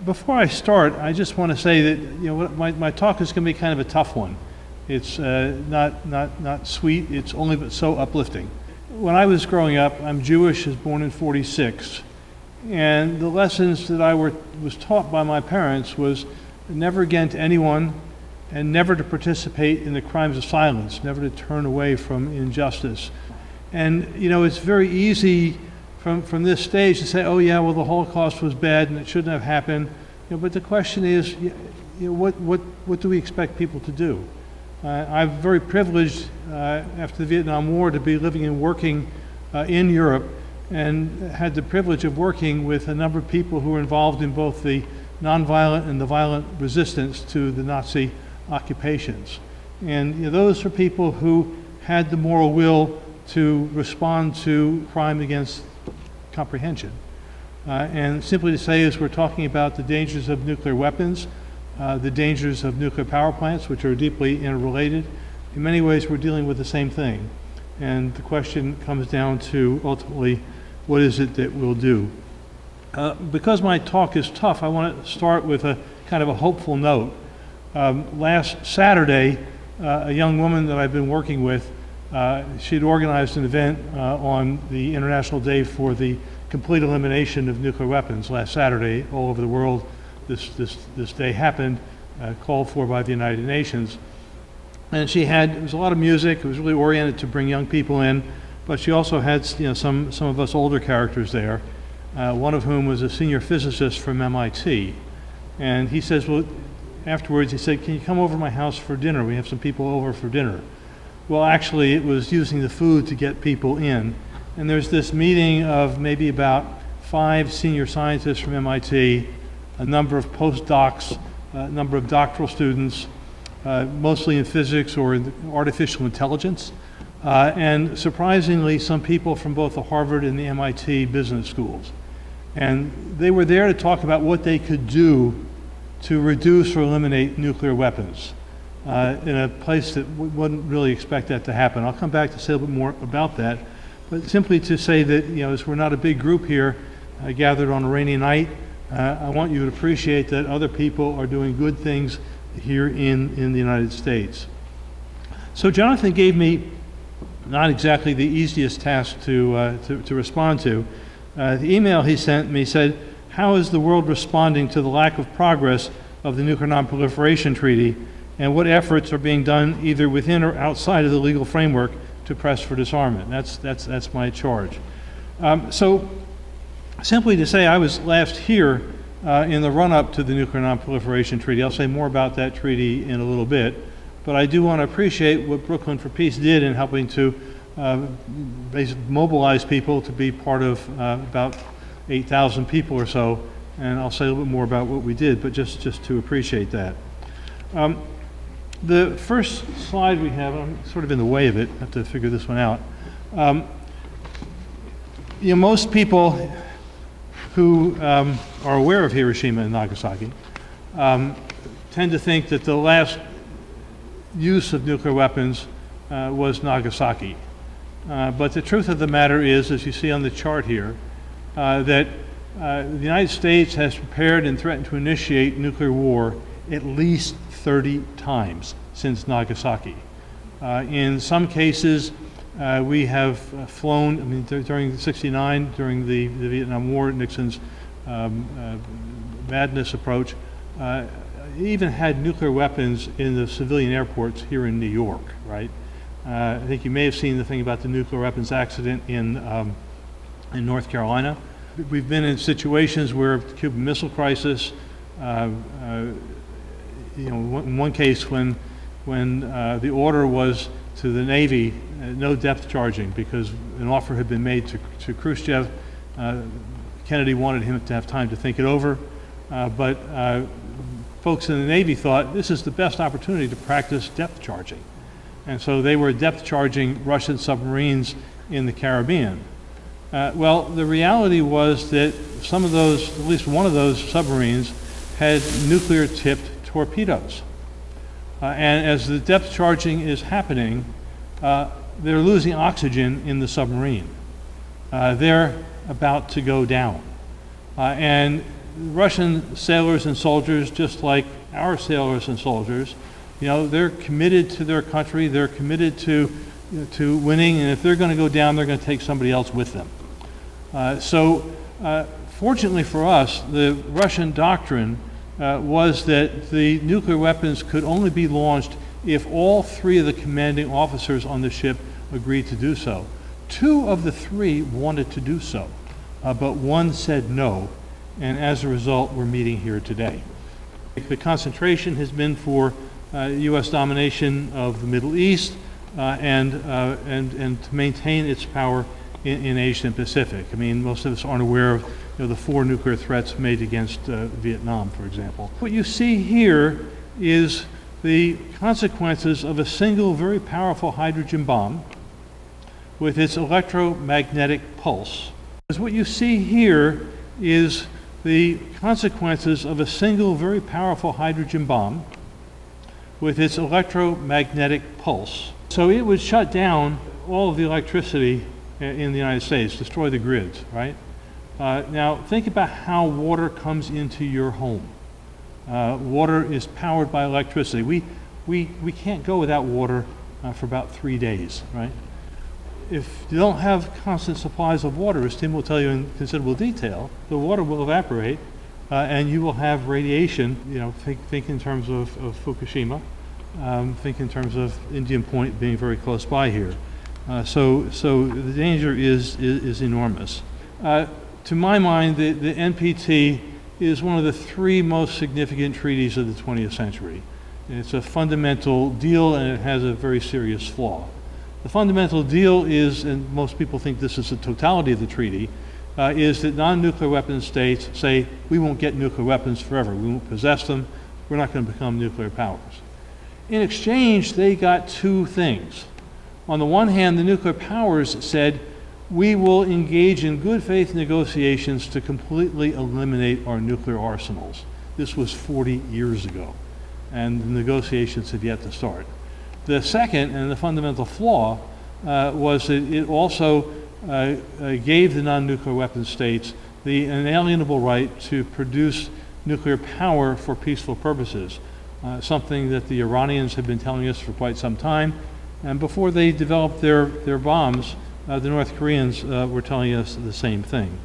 Before I start, I just want to say that my talk is going to be kind of a tough one. It's not sweet. It's only but so uplifting. When I was growing up, I'm Jewish, was born in '46, and the lessons that I was taught by my parents was never against anyone, and never to participate in the crimes of silence, never to turn away from injustice. And it's very easy from this stage to say, oh yeah, well the Holocaust was bad and it shouldn't have happened. But the question is, what do we expect people to do? I'm very privileged after the Vietnam War to be living and working in Europe, and had the privilege of working with a number of people who were involved in both the nonviolent and the violent resistance to the Nazi occupations. And those are people who had the moral will to respond to crime against comprehension. And simply to say, as we're talking about the dangers of nuclear weapons, the dangers of nuclear power plants, which are deeply interrelated, in many ways we're dealing with the same thing. And the question comes down to, ultimately, what is it that we'll do? Because my talk is tough, I want to start with a kind of a hopeful note. Last Saturday, a young woman that I've been working with, she'd organized an event on the International Day for the Complete Elimination of Nuclear Weapons last Saturday. All over the world, this day happened, called for by the United Nations. And it was a lot of music. It was really oriented to bring young people in, but she also had some of us older characters there, one of whom was a senior physicist from MIT. And he says, well, afterwards he said, can you come over to my house for dinner? We have some people over for dinner. Well, actually, it was using the food to get people in. And there's this meeting of maybe about 5 senior scientists from MIT, a number of postdocs, a number of doctoral students, mostly in physics or in artificial intelligence, and surprisingly, some people from both the Harvard and the MIT business schools. And they were there to talk about what they could do to reduce or eliminate nuclear weapons in a place that wouldn't really expect that to happen. I'll come back to say a little bit more about that, but simply to say that, as we're not a big group here gathered on a rainy night, I want you to appreciate that other people are doing good things here in the United States. So Jonathan gave me not exactly the easiest task to respond to. The email he sent me said, how is the world responding to the lack of progress of the Nuclear Non-Proliferation Treaty, and what efforts are being done either within or outside of the legal framework to press for disarmament? That's my charge. So simply to say, I was last here in the run-up to the Nuclear Non-Proliferation Treaty. I'll say more about that treaty in a little bit, but I do want to appreciate what Brooklyn for Peace did in helping to basically mobilize people to be part of about 8,000 people or so, and I'll say a little bit more about what we did, but just to appreciate that. The first slide we have, I'm sort of in the way of it, I have to figure this one out. Most people who are aware of Hiroshima and Nagasaki tend to think that the last use of nuclear weapons was Nagasaki. But the truth of the matter is, as you see on the chart here, that the United States has prepared and threatened to initiate nuclear war at least 30 times since Nagasaki. In some cases, we have flown, during '69, during the Vietnam War, Nixon's madness approach, even had nuclear weapons in the civilian airports here in New York, right? I think you may have seen the thing about the nuclear weapons accident in North Carolina. We've been in situations where the Cuban Missile Crisis, in one case when the order was to the Navy, no depth charging, because an offer had been made to Khrushchev. Kennedy wanted him to have time to think it over, but folks in the Navy thought this is the best opportunity to practice depth charging. And so they were depth charging Russian submarines in the Caribbean. Well, the reality was that some of those, at least one of those submarines, had nuclear-tipped torpedoes. And as the depth charging is happening, they're losing oxygen in the submarine. They're about to go down. And Russian sailors and soldiers, just like our sailors and soldiers, they're committed to their country, they're committed to winning, and if they're going to go down, they're going to take somebody else with them. Fortunately for us, the Russian doctrine was that the nuclear weapons could only be launched if all three of the commanding officers on the ship agreed to do so. Two of the three wanted to do so, but one said no, and as a result, we're meeting here today. The concentration has been for U.S. domination of the Middle East and to maintain its power in Asia and Pacific. I mean, most of us aren't aware of the 4 nuclear threats made against Vietnam, for example. What you see here is the consequences of a single very powerful hydrogen bomb with its electromagnetic pulse. What you see here is the consequences of a single very powerful hydrogen bomb with its electromagnetic pulse. So it would shut down all of the electricity in the United States, destroy the grids, right? Now think about how water comes into your home. Water is powered by electricity. We can't go without water for about 3 days, right? If you don't have constant supplies of water, as Tim will tell you in considerable detail, the water will evaporate and you will have radiation. Think in terms of Fukushima, think in terms of Indian Point being very close by here. So the danger is enormous. To my mind, the NPT is one of the 3 most significant treaties of the 20th century. It's a fundamental deal and it has a very serious flaw. The fundamental deal is, and most people think this is the totality of the treaty, is that non-nuclear weapon states say, we won't get nuclear weapons forever, we won't possess them, we're not going to become nuclear powers. In exchange, they got 2 things. On the one hand, the nuclear powers said, we will engage in good faith negotiations to completely eliminate our nuclear arsenals. This was 40 years ago, and the negotiations had yet to start. The second, and the fundamental flaw, was that it also gave the non-nuclear weapon states the inalienable right to produce nuclear power for peaceful purposes, something that the Iranians have been telling us for quite some time. And before they developed their bombs, the North Koreans were telling us the same thing.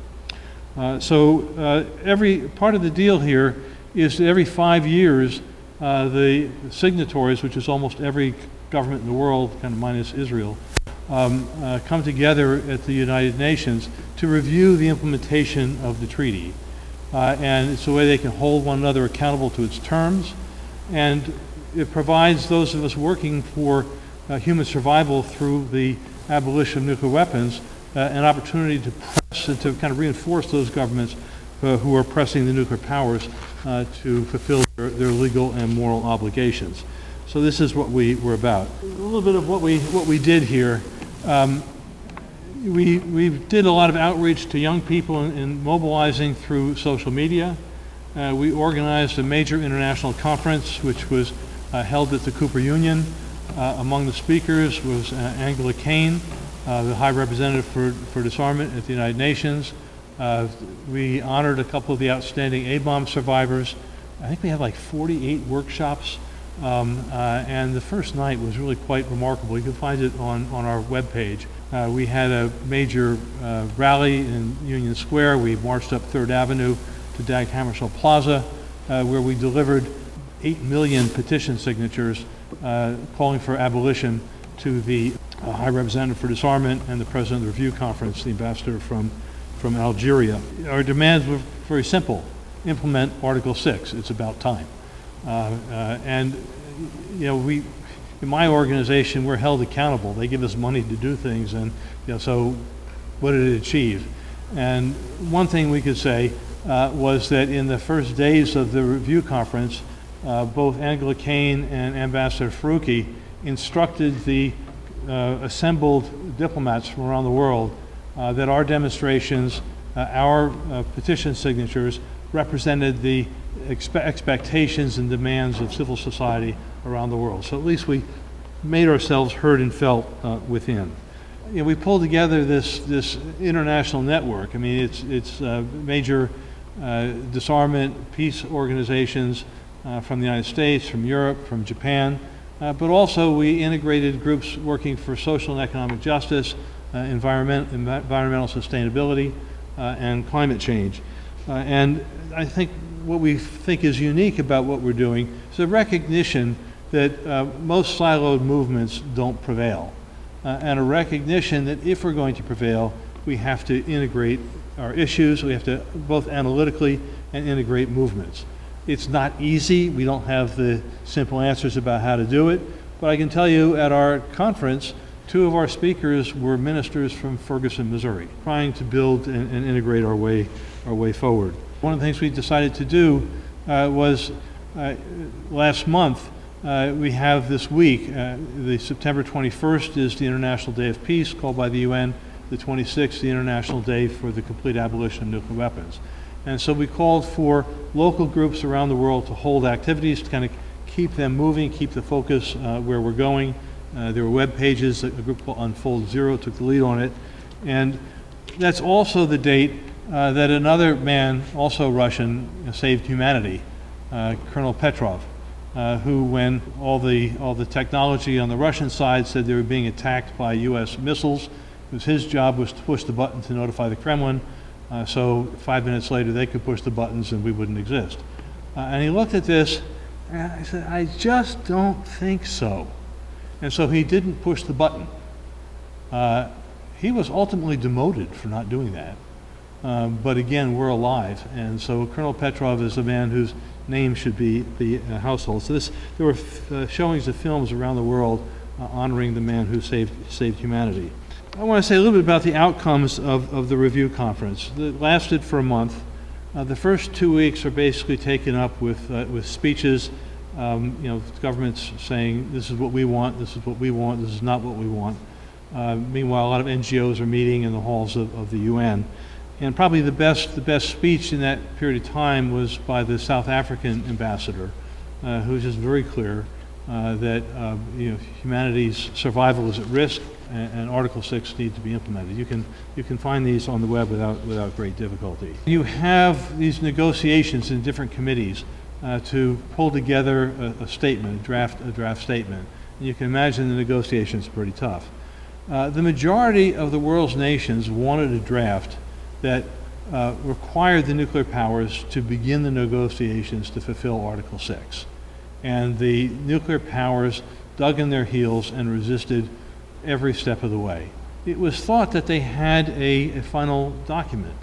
Every part of the deal here is that every 5 years, the signatories, which is almost every government in the world, kind of minus Israel, come together at the United Nations to review the implementation of the treaty. And it's a way they can hold one another accountable to its terms. And it provides those of us working for human survival through the abolition of nuclear weapons an opportunity to press and to kind of reinforce those governments who are pressing the nuclear powers to fulfill their legal and moral obligations. So this is what we were about. A little bit of what we did here. We did a lot of outreach to young people in mobilizing through social media. We organized a major international conference which was held at the Cooper Union. Among the speakers was Angela Kane, the High Representative for Disarmament at the United Nations. We honored a couple of the outstanding A-bomb survivors. I think we had like 48 workshops, and the first night was really quite remarkable. You can find it on our webpage. We had a major rally in Union Square. We marched up 3rd Avenue to Dag Hammarskjöld Plaza, where we delivered 8 million petition signatures calling for abolition to the High Representative for Disarmament and the President of the Review Conference, the ambassador from Algeria. Our demands were very simple. Implement Article 6. It's about time. We, in my organization, we're held accountable. They give us money to do things, and so what did it achieve? And one thing we could say was that in the first days of the review conference, both Angela Kane and Ambassador Faruqi instructed the assembled diplomats from around the world that our demonstrations, our petition signatures, represented the expectations and demands of civil society around the world. So at least we made ourselves heard and felt within. We pulled together this international network. I mean, it's major disarmament, peace organizations from the United States, from Europe, from Japan, but also we integrated groups working for social and economic justice, environmental sustainability, and climate change. And I think what we think is unique about what we're doing is a recognition that most siloed movements don't prevail, and a recognition that if we're going to prevail, we have to integrate our issues, we have to both analytically and integrate movements. It's not easy, we don't have the simple answers about how to do it, but I can tell you at our conference, 2 of our speakers were ministers from Ferguson, Missouri, trying to build and integrate our way forward. One of the things we decided to do was last month, we have this week, the September 21st is the International Day of Peace, called by the UN, the 26th, the International Day for the Complete Abolition of Nuclear Weapons. And so we called for local groups around the world to hold activities to kind of keep them moving, keep the focus where we're going. There were web pages, a group called Unfold Zero took the lead on it. And that's also the date that another man, also Russian, saved humanity, Colonel Petrov, who, when all the technology on the Russian side said they were being attacked by US missiles, it was his job was to push the button to notify the Kremlin, so 5 minutes later they could push the buttons and we wouldn't exist. And he looked at this and I said, I just don't think so. And so he didn't push the button. He was ultimately demoted for not doing that. But again, we're alive. And so Colonel Petrov is a man whose name should be a household. So there were showings of films around the world honoring the man who saved humanity. I want to say a little bit about the outcomes of the review conference. It lasted for a month. The first 2 weeks are basically taken up with speeches, governments saying this is what we want, this is what we want, this is not what we want. Meanwhile, a lot of NGOs are meeting in the halls of the UN. And probably the best speech in that period of time was by the South African ambassador, who was just very clear that humanity's survival is at risk, and Article 6 needs to be implemented. You can find these on the web without great difficulty. You have these negotiations in different committees to pull together a statement, a draft statement. And you can imagine the negotiations are pretty tough. The majority of the world's nations wanted a draft that required the nuclear powers to begin the negotiations to fulfill Article 6. And the nuclear powers dug in their heels and resisted every step of the way. It was thought that they had a final document.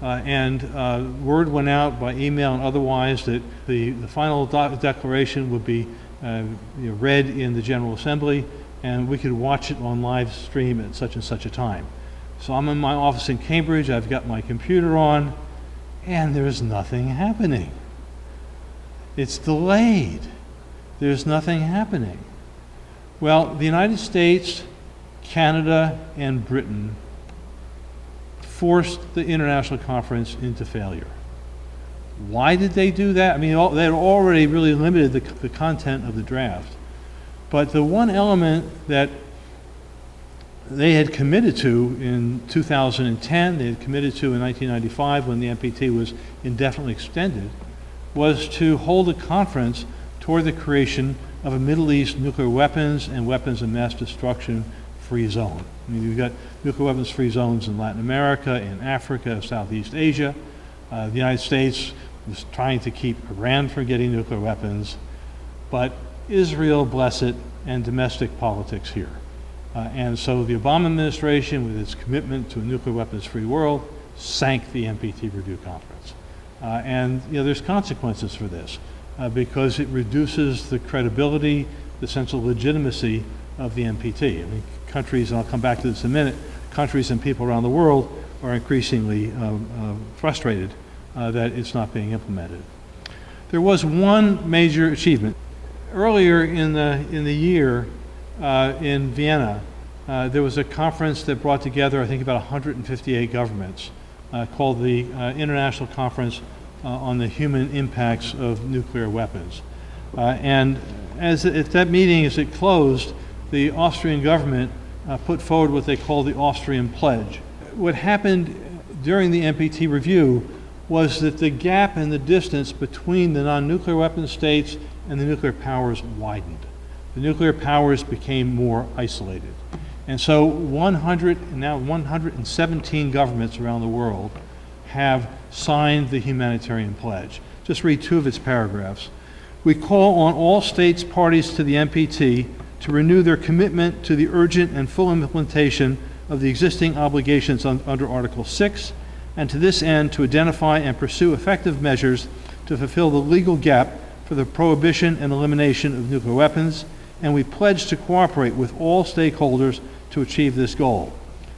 And word went out by email and otherwise that the final declaration would be read in the General Assembly, and we could watch it on live stream at such and such a time. So I'm in my office in Cambridge, I've got my computer on, and there's nothing happening. It's delayed. There's nothing happening. Well, the United States, Canada, and Britain forced the international conference into failure. Why did they do that? I mean, they had already really limited the content of the draft. But the one element that they had committed to in 2010, they had committed to in 1995 when the NPT was indefinitely extended, was to hold a conference toward the creation of a Middle East nuclear weapons and weapons of mass destruction free zone. I mean, you've got nuclear weapons free zones in Latin America, in Africa, Southeast Asia. The United States was trying to keep Iran from getting nuclear weapons, but Israel, bless it, and domestic politics here. And so the Obama administration, with its commitment to a nuclear weapons free world, sank the NPT review conference. And there's consequences for this because it reduces the credibility, the sense of legitimacy of the NPT. I mean, countries, and I'll come back to this in a minute, countries and people around the world are increasingly frustrated that it's not being implemented. There was one major achievement. Earlier in the year in Vienna, there was a conference that brought together, I think, about 158 governments called the International Conference on the Human Impacts of Nuclear Weapons. And at that meeting, as it closed, the Austrian government put forward what they call the Austrian Pledge. What happened during the NPT review was that the gap and the distance between the non-nuclear weapon states and the nuclear powers widened. The nuclear powers became more isolated. And so 117 governments around the world have signed the humanitarian pledge. Just read two of its paragraphs. We call on all states parties to the NPT to renew their commitment to the urgent and full implementation of the existing obligations under Article 6, and to this end to identify and pursue effective measures to fulfill the legal gap for the prohibition and elimination of nuclear weapons, and we pledge to cooperate with all stakeholders to achieve this goal.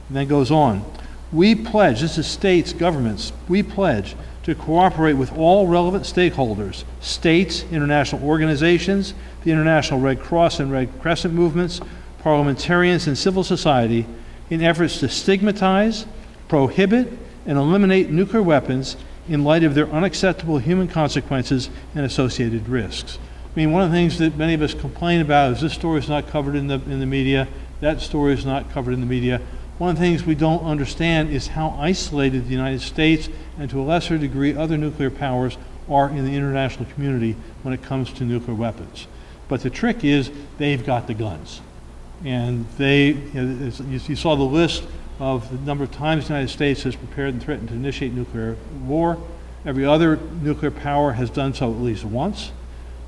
And then goes on, we pledge, this is states, governments, we pledge to cooperate with all relevant stakeholders, states, international organizations, the International Red Cross and Red Crescent movements, parliamentarians, and civil society in efforts to stigmatize, prohibit, and eliminate nuclear weapons in light of their unacceptable human consequences and associated risks. I mean, one of the things that many of us complain about is this story is not covered in the media, that story is not covered in the media. One of the things we don't understand is how isolated the United States and to a lesser degree other nuclear powers are in the international community when it comes to nuclear weapons. But the trick is they've got the guns. And you saw the list of the number of times the United States has prepared and threatened to initiate nuclear war. Every other nuclear power has done so at least once.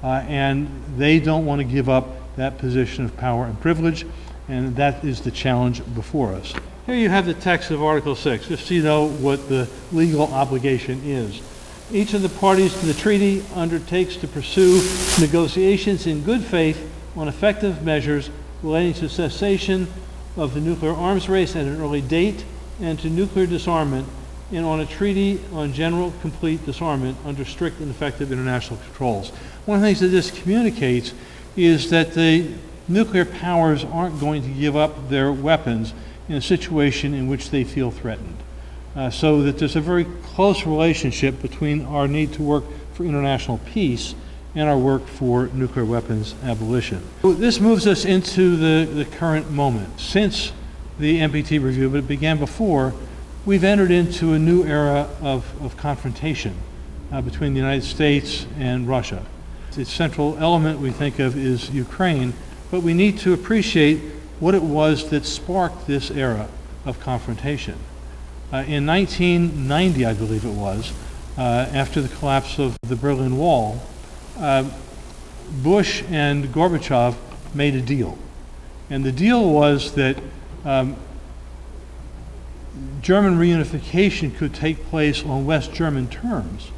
And they don't want to give up that position of power and privilege. And that is the challenge before us. Here you have the text of Article 6, just so you know what the legal obligation is. Each of the parties to the treaty undertakes to pursue negotiations in good faith on effective measures relating to cessation of the nuclear arms race at an early date and to nuclear disarmament, and on a treaty on general complete disarmament under strict and effective international controls. One of the things that this communicates is that the nuclear powers aren't going to give up their weapons in a situation in which they feel threatened. So that there's a very close relationship between our need to work for international peace and our work for nuclear weapons abolition. This moves us into the current moment. Since the NPT review, but it began before, we've entered into a new era of confrontation between the United States and Russia. Its central element we think of is Ukraine, but we need to appreciate what it was that sparked this era of confrontation. In 1990, I believe it was, after the collapse of the Berlin Wall, Bush and Gorbachev made a deal. And the deal was that German reunification could take place on West German terms,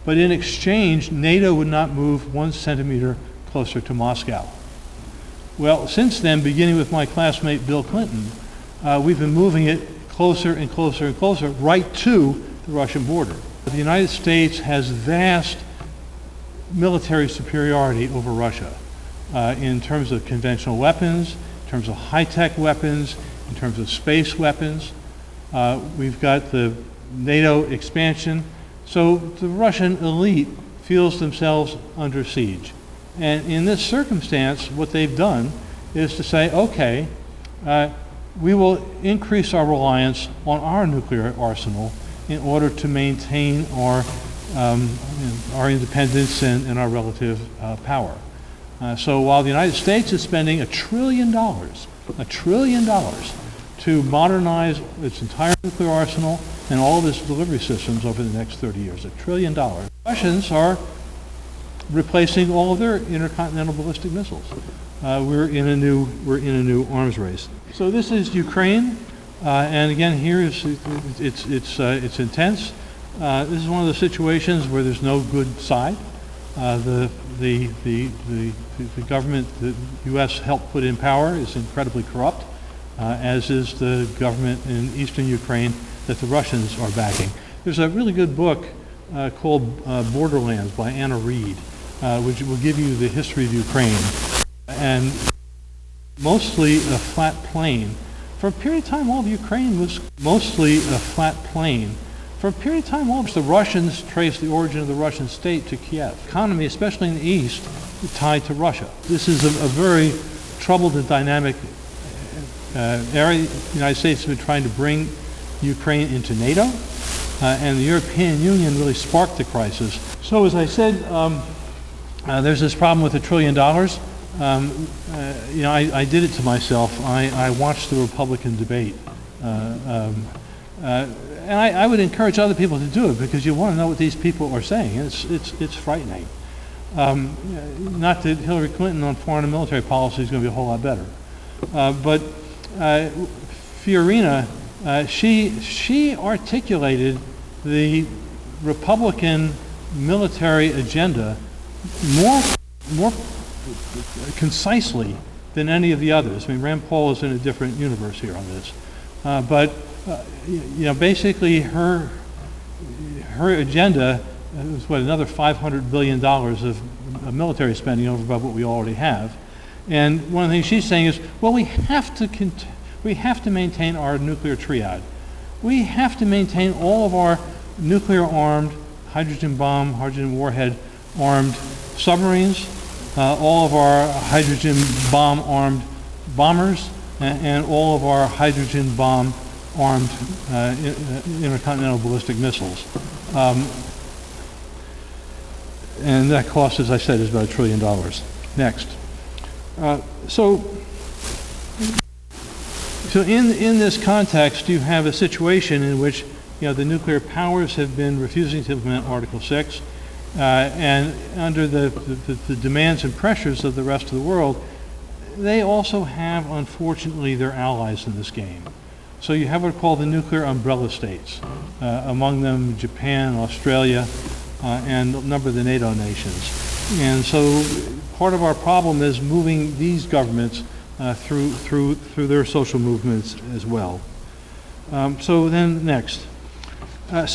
but in exchange, NATO would not move 1 centimeter closer to Moscow. Well, since then, beginning with my classmate Bill Clinton, we've been moving it closer and closer and closer right to the Russian border. The United States has vast military superiority over Russia in terms of conventional weapons, in terms of high-tech weapons, in terms of space weapons. We've got the NATO expansion. So the Russian elite feels themselves under siege. And in this circumstance, what they've done is to say, okay, we will increase our reliance on our nuclear arsenal in order to maintain our independence and our relative power. So while the United States is spending $1 trillion to modernize its entire nuclear arsenal and all of its delivery systems over the next 30 years, $1 trillion. Russians are replacing all of their intercontinental ballistic missiles. We're in a new arms race. So this is Ukraine, and again here is it's intense. This is one of the situations where there's no good side. The government the U.S. helped put in power is incredibly corrupt, as is the government in eastern Ukraine that the Russians are backing. There's a really good book called Borderlands by Anna Reid, which will give you the history of Ukraine. And mostly a flat plain. For a period of time, all of Ukraine was mostly a flat plain. For a period of time, all of the Russians traced the origin of the Russian state to Kiev. Economy, especially in the east, tied to Russia. This is a very troubled and dynamic area. The United States has been trying to bring Ukraine into NATO. and the European Union really sparked the crisis. So as I said, there's this problem with $1 trillion. I did it to myself. I watched the Republican debate. And I would encourage other people to do it because you want to know what these people are saying. It's frightening. Not that Hillary Clinton on foreign and military policy is going to be a whole lot better. But Fiorina, she articulated the Republican military agenda more concisely than any of the others. I mean, Rand Paul is in a different universe here on this. Basically her agenda was another $500 billion of military spending over above what we already have. And one of the things she's saying is, well, we have to maintain our nuclear triad. We have to maintain all of our nuclear-armed, hydrogen bomb, hydrogen warhead-armed submarines, all of our hydrogen bomb-armed bombers, and all of our hydrogen bomb-armed intercontinental ballistic missiles. And that cost, as I said, is about $1 trillion. Next. So in this context, you have a situation in which the nuclear powers have been refusing to implement Article 6, and under the demands and pressures of the rest of the world, they also have, unfortunately, their allies in this game. So you have what are called the nuclear umbrella states, among them Japan, Australia, and a number of the NATO nations. And so part of our problem is moving these governments through their social movements as well. So then next. I'm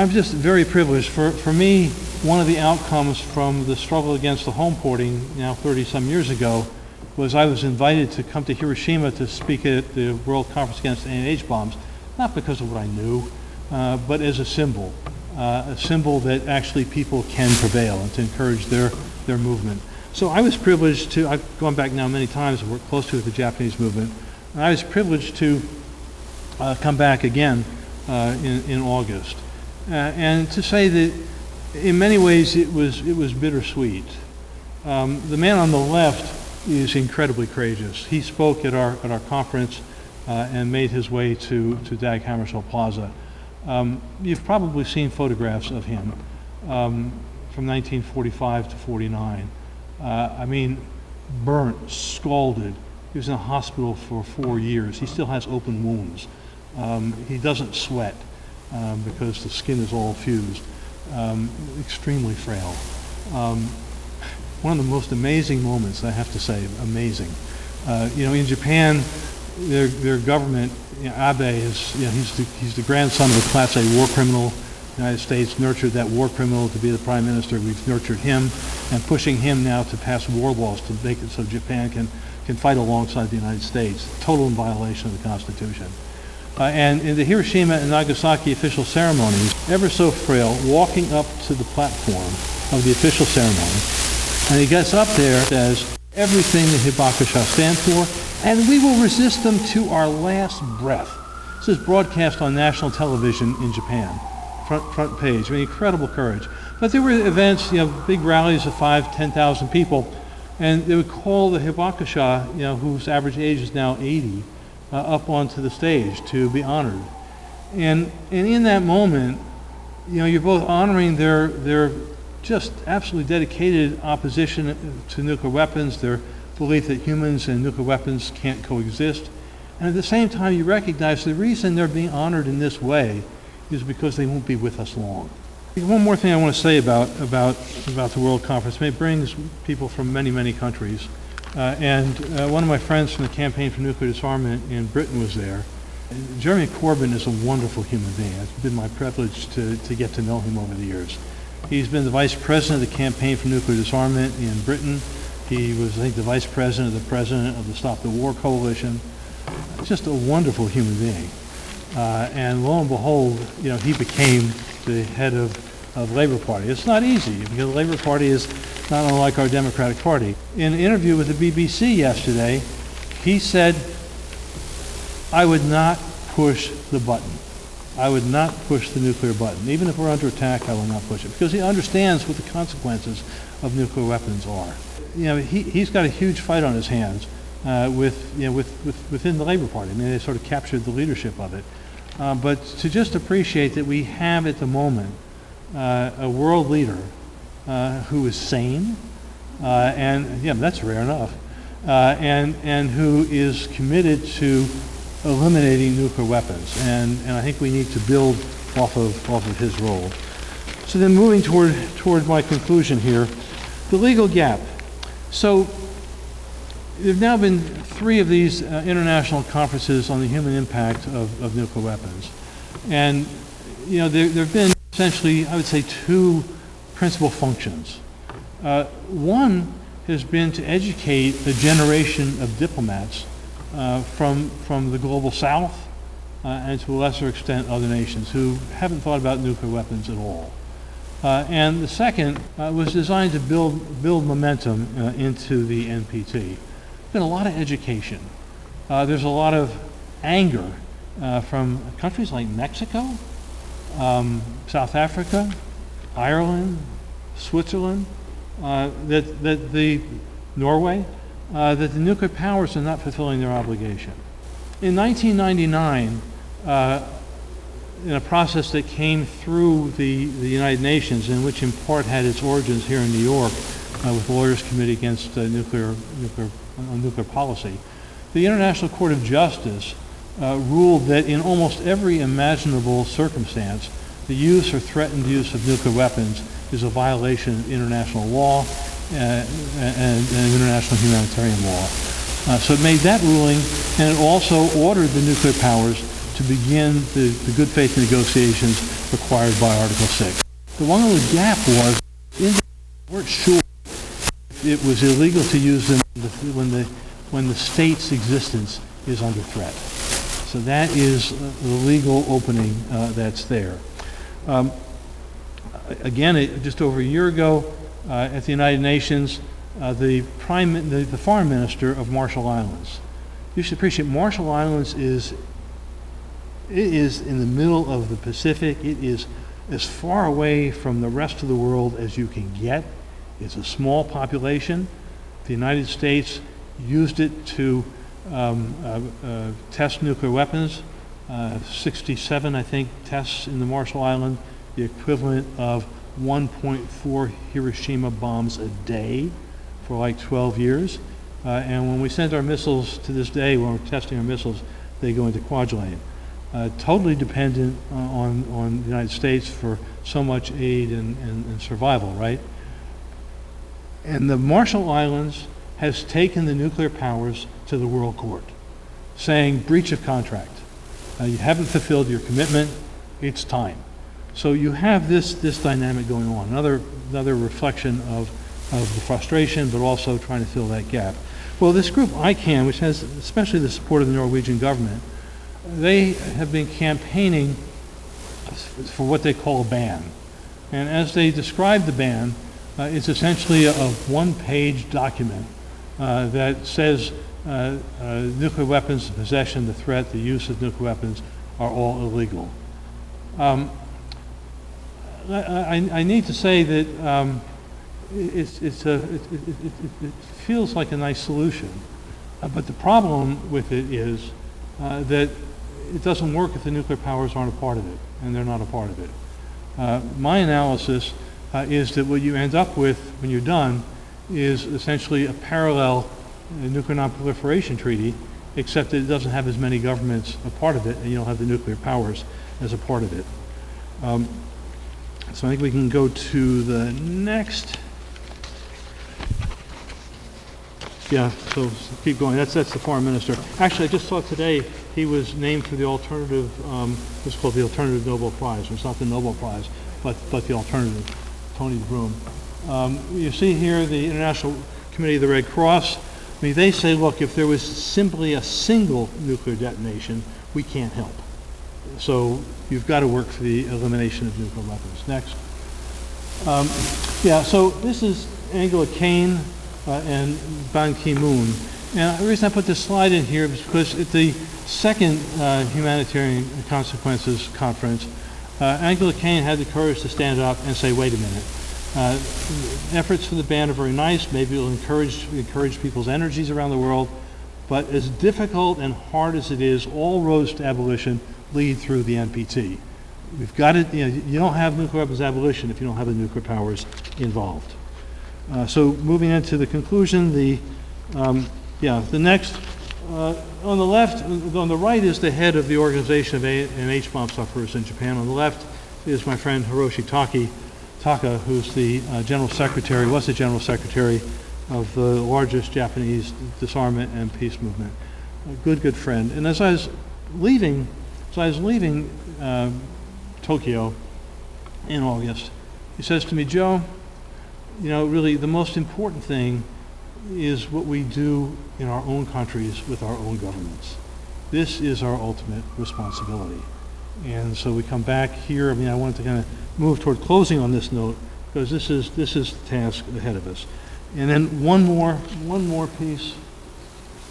just very privileged. For me, one of the outcomes from the struggle against the home porting now 30-some years ago was I was invited to come to Hiroshima to speak at the World Conference Against NIH Bombs, not because of what I knew, but as a symbol that actually people can prevail and to encourage their movement. So I was privileged to, I've gone back now many times and worked closely with the Japanese movement, and I was privileged to come back again in August. And to say that in many ways it was bittersweet. The man on the left is incredibly courageous. He spoke at our conference and made his way to Dag Hammarskjöld Plaza. You've probably seen photographs of him from 1945 to 49. Burnt, scalded. He was in a hospital for 4 years. He still has open wounds. He doesn't sweat because the skin is all fused. Extremely frail. One of the most amazing moments, I have to say, amazing. In Japan, their government, Abe is, he's the grandson of a Class A war criminal. The United States nurtured that war criminal to be the prime minister. We've nurtured him and pushing him now to pass war laws to make it so Japan can fight alongside the United States. Total in violation of the Constitution. And in the Hiroshima and Nagasaki official ceremonies, ever so frail, walking up to the platform of the official ceremony, and he gets up there and says, everything the Hibakusha stand for, and we will resist them to our last breath. This is broadcast on national television in Japan, front page. Incredible courage. But there were events, big rallies of 5,000, 10,000 people, and they would call the Hibakusha, whose average age is now 80, up onto the stage to be honored. And in that moment, you're both honoring their just absolutely dedicated opposition to nuclear weapons, their belief that humans and nuclear weapons can't coexist. And at the same time, you recognize the reason they're being honored in this way is because they won't be with us long. One more thing I want to say about the World Conference. It brings people from many, many countries. One of my friends from the Campaign for Nuclear Disarmament in Britain was there. Jeremy Corbyn is a wonderful human being. It's been my privilege to get to know him over the years. He's been the vice president of the Campaign for Nuclear Disarmament in Britain. He was, I think, the vice president of the Stop the War Coalition. Just a wonderful human being. And lo and behold, he became the head of Labour Party. It's not easy because the Labour Party is not unlike our Democratic Party. In an interview with the BBC yesterday, he said, I would not push the button. I would not push the nuclear button. Even if we're under attack, I will not push it, because he understands what the consequences of nuclear weapons are. He's got a huge fight on his hands within the Labor Party. I mean, they sort of captured the leadership of it. But to just appreciate that we have at the moment a world leader who is sane, and that's rare enough, and who is committed to eliminating nuclear weapons, and I think we need to build off of his role. So then, moving toward my conclusion here, the legal gap. So there have now been 3 of these international conferences on the human impact of nuclear weapons, and there have been essentially, I would say, 2 principal functions. One has been to educate a generation of diplomats from the global south and to a lesser extent other nations who haven't thought about nuclear weapons at all. And the second was designed to build momentum into the NPT. There's been a lot of education. There's a lot of anger from countries like Mexico, South Africa, Ireland, Switzerland, Norway, that the nuclear powers are not fulfilling their obligation. In 1999, in a process that came through the United Nations, and which in part had its origins here in New York with the Lawyers' Committee against nuclear policy, the International Court of Justice ruled that in almost every imaginable circumstance, the use or threatened use of nuclear weapons is a violation of international law and international humanitarian law. So it made that ruling, and it also ordered the nuclear powers to begin the good faith negotiations required by Article 6. The one little gap was, we weren't sure it was illegal to use them when the state's existence is under threat. So that is the legal opening that's there. Again, just over a year ago, at the United Nations, the foreign minister of Marshall Islands. You should appreciate Marshall Islands is in the middle of the Pacific. It is as far away from the rest of the world as you can get. It's a small population. The United States used it to test nuclear weapons. 67, I think, tests in the Marshall Islands, the equivalent of 1.4 Hiroshima bombs a day for like 12 years. And when we send our missiles to this day, when we're testing our missiles, they go into quadrillion. Totally dependent on the United States for so much aid and survival, right? And the Marshall Islands has taken the nuclear powers to the World Court, saying breach of contract. You haven't fulfilled your commitment, it's time. So you have this dynamic going on, another reflection of the frustration, but also trying to fill that gap. Well, this group, ICAN, which has especially the support of the Norwegian government, they have been campaigning for what they call a ban. And as they describe the ban, it's essentially a one-page document that says nuclear weapons, the possession, the threat, the use of nuclear weapons are all illegal. I need to say that it feels like a nice solution, but the problem with it is that it doesn't work if the nuclear powers aren't a part of it, and they're not a part of it. My analysis is that what you end up with when you're done is essentially a parallel nuclear non-proliferation treaty, except that it doesn't have as many governments a part of it, and you don't have the nuclear powers as a part of it. So I think we can go to the next. Yeah, so keep going. That's the foreign minister. Actually, I just saw today he was named for the alternative, what's called the Alternative Nobel Prize. It's not the Nobel Prize, but the alternative, Tony Broom. You see here the International Committee of the Red Cross. I mean, they say, look, if there was simply a single nuclear detonation, we can't help. So you've got to work for the elimination of nuclear weapons. Next. So this is Angela Kane and Ban Ki-moon. And the reason I put this slide in here is because at the second Humanitarian Consequences Conference, Angela Kane had the courage to stand up and say, wait a minute. Efforts for the ban are very nice. Maybe it'll encourage people's energies around the world. But as difficult and hard as it is, all roads to abolition lead through the NPT. We've got it. You don't have nuclear weapons abolition if you don't have the nuclear powers involved. So moving into the conclusion, the next on the left, on the right is the head of the Organization of NH-bomb sufferers in Japan. On the left is my friend Hiroshi Taka, who's the general secretary, was the general secretary of the largest Japanese disarmament and peace movement. A good friend. And as I was leaving Tokyo in August, he says to me, Joe, really the most important thing is what we do in our own countries with our own governments. This is our ultimate responsibility. And so we come back here. I wanted to kind of move toward closing on this note because this is the task ahead of us. And then one more piece.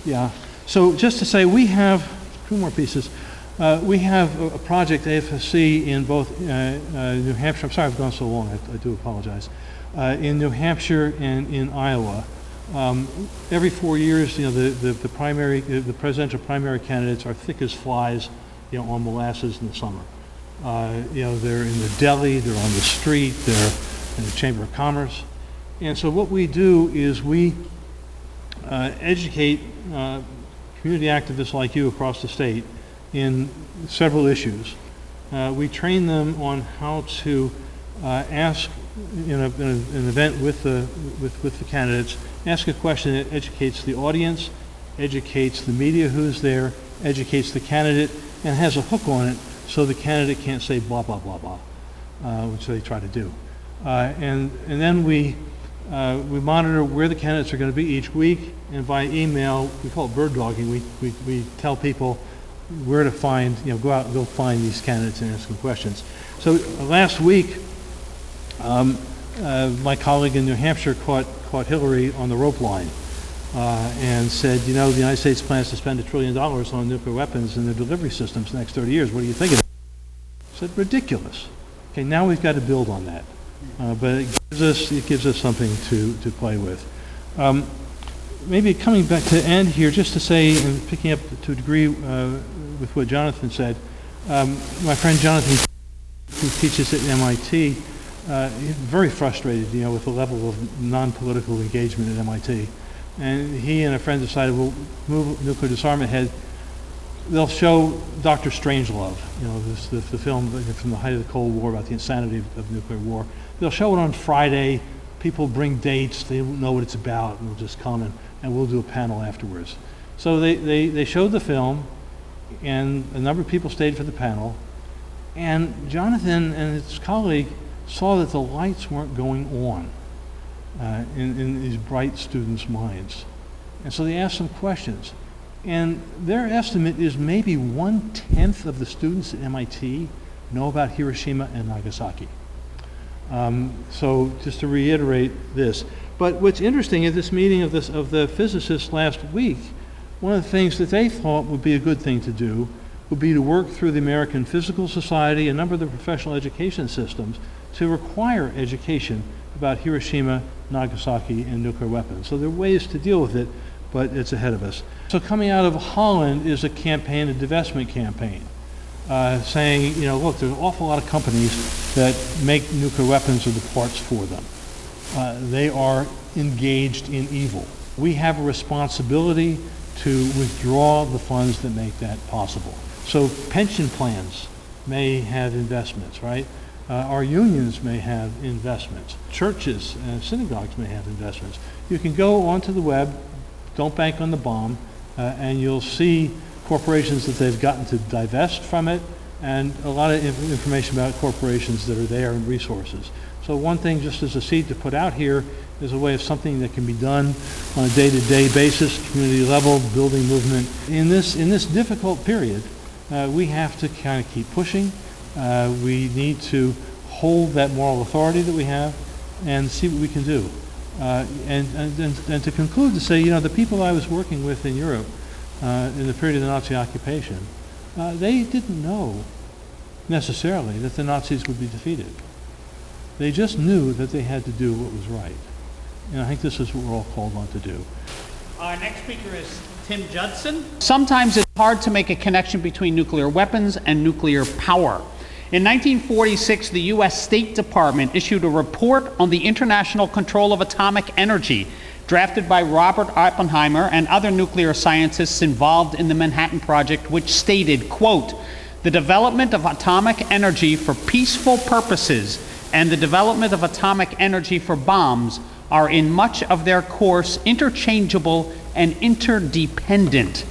Yeah. So just to say, we have two more pieces. We have a project, AFSC, in both New Hampshire. I'm sorry I've gone so long. I do apologize. In New Hampshire and in Iowa. Every 4 years, the presidential primary candidates are thick as flies, on molasses in the summer. They're in the deli, they're on the street, they're in the Chamber of Commerce. And so what we do is we educate community activists like you across the state in several issues. We train them on how to ask in an event with the candidates, ask a question that educates the audience, educates the media who's there, educates the candidate, and has a hook on it so the candidate can't say blah, blah, blah, blah, which they try to do. And then we monitor where the candidates are going to be each week, and by email, we call it bird dogging. We tell people where to find, go out and go find these candidates and ask them questions. So last week, my colleague in New Hampshire caught Hillary on the rope line and said, the United States plans to spend $1 trillion on nuclear weapons and their delivery systems the next 30 years. What do you think of that? I said, ridiculous. Okay, now we've got to build on that. But it gives us something to play with. Maybe coming back to end here, just to say, and picking up to a degree with what Jonathan said, my friend Jonathan, who teaches at MIT, very frustrated, with the level of non-political engagement at MIT. And he and a friend decided, we'll move nuclear disarmament ahead. They'll show Dr. Strangelove, the film from the height of the Cold War about the insanity of nuclear war. They'll show it on Friday. People bring dates. They don't know what it's about, and they'll just come and we'll do a panel afterwards. So they showed the film, and a number of people stayed for the panel. And Jonathan and his colleague saw that the lights weren't going on in these bright students' minds. And so they asked some questions. And their estimate is maybe 1/10 of the students at MIT know about Hiroshima and Nagasaki. So just to reiterate this. But what's interesting at this meeting of the physicists last week, one of the things that they thought would be a good thing to do would be to work through the American Physical Society, a number of the professional education systems, to require education about Hiroshima, Nagasaki, and nuclear weapons. So there are ways to deal with it, but it's ahead of us. So coming out of Holland is a campaign, a divestment campaign, saying, look, there's an awful lot of companies that make nuclear weapons or the parts for them. They are engaged in evil. We have a responsibility to withdraw the funds that make that possible. So pension plans may have investments, right? Our unions may have investments. Churches and synagogues may have investments. You can go onto the web, don't bank on the bomb, and you'll see corporations that they've gotten to divest from it, and a lot of information about corporations that are there and resources. So one thing, just as a seed to put out here, is a way of something that can be done on a day-to-day basis, community level, building movement. In this difficult period, we have to kind of keep pushing. We need to hold that moral authority that we have and see what we can do. And to conclude to say, the people I was working with in Europe in the period of the Nazi occupation, they didn't know necessarily that the Nazis would be defeated. They just knew that they had to do what was right. And I think this is what we're all called on to do. Our next speaker is Tim Judson. Sometimes it's hard to make a connection between nuclear weapons and nuclear power. In 1946, the U.S. State Department issued a report on the international control of atomic energy, drafted by Robert Oppenheimer and other nuclear scientists involved in the Manhattan Project, which stated, quote, "The development of atomic energy for peaceful purposes and the development of atomic energy for bombs are in much of their course interchangeable and interdependent.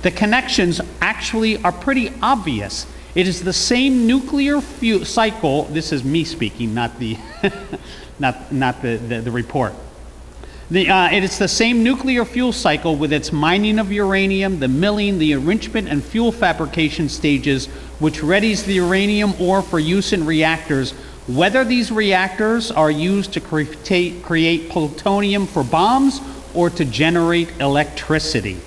The connections actually are pretty obvious. It is the same nuclear cycle," this is me speaking, not the, not the report. It is the same nuclear fuel cycle with its mining of uranium, the milling, the enrichment, and fuel fabrication stages, which readies the uranium ore for use in reactors, whether these reactors are used to create plutonium for bombs or to generate electricity.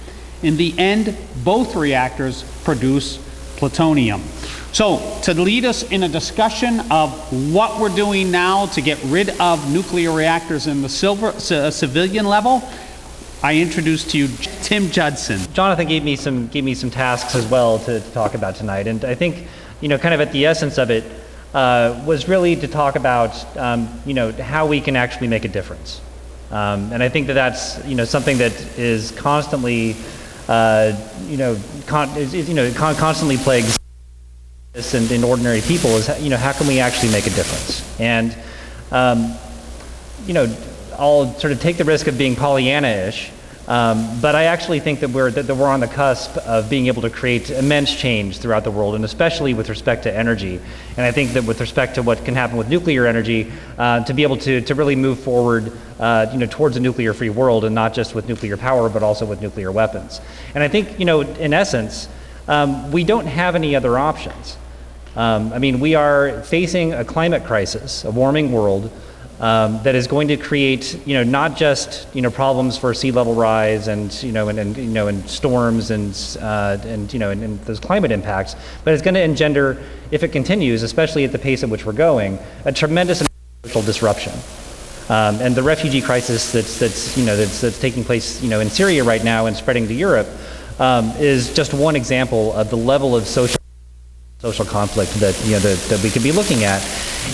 In the end, both reactors produce plutonium. So, to lead us in a discussion of what we're doing now to get rid of nuclear reactors in the civilian level, I introduce to you Tim Judson. Jonathan gave me some tasks as well to talk about tonight, and I think, kind of at the essence of it was really to talk about, how we can actually make a difference. And I think that that's, something that is constantly, constantly plagues us and ordinary people is, how can we actually make a difference? And, I'll sort of take the risk of being Pollyanna-ish, but I actually think that we're on the cusp of being able to create immense change throughout the world, and especially with respect to energy. And I think that with respect to what can happen with nuclear energy, to be able to really move forward, towards a nuclear-free world, and not just with nuclear power, but also with nuclear weapons. And I think, in essence, we don't have any other options. We are facing a climate crisis, a warming world, that is going to create, not just, problems for sea level rise and storms and those climate impacts, but it's going to engender, if it continues, especially at the pace at which we're going, a tremendous social disruption. And the refugee crisis that's taking place, in Syria right now and spreading to Europe, is just one example of the level of social conflict that we could be looking at.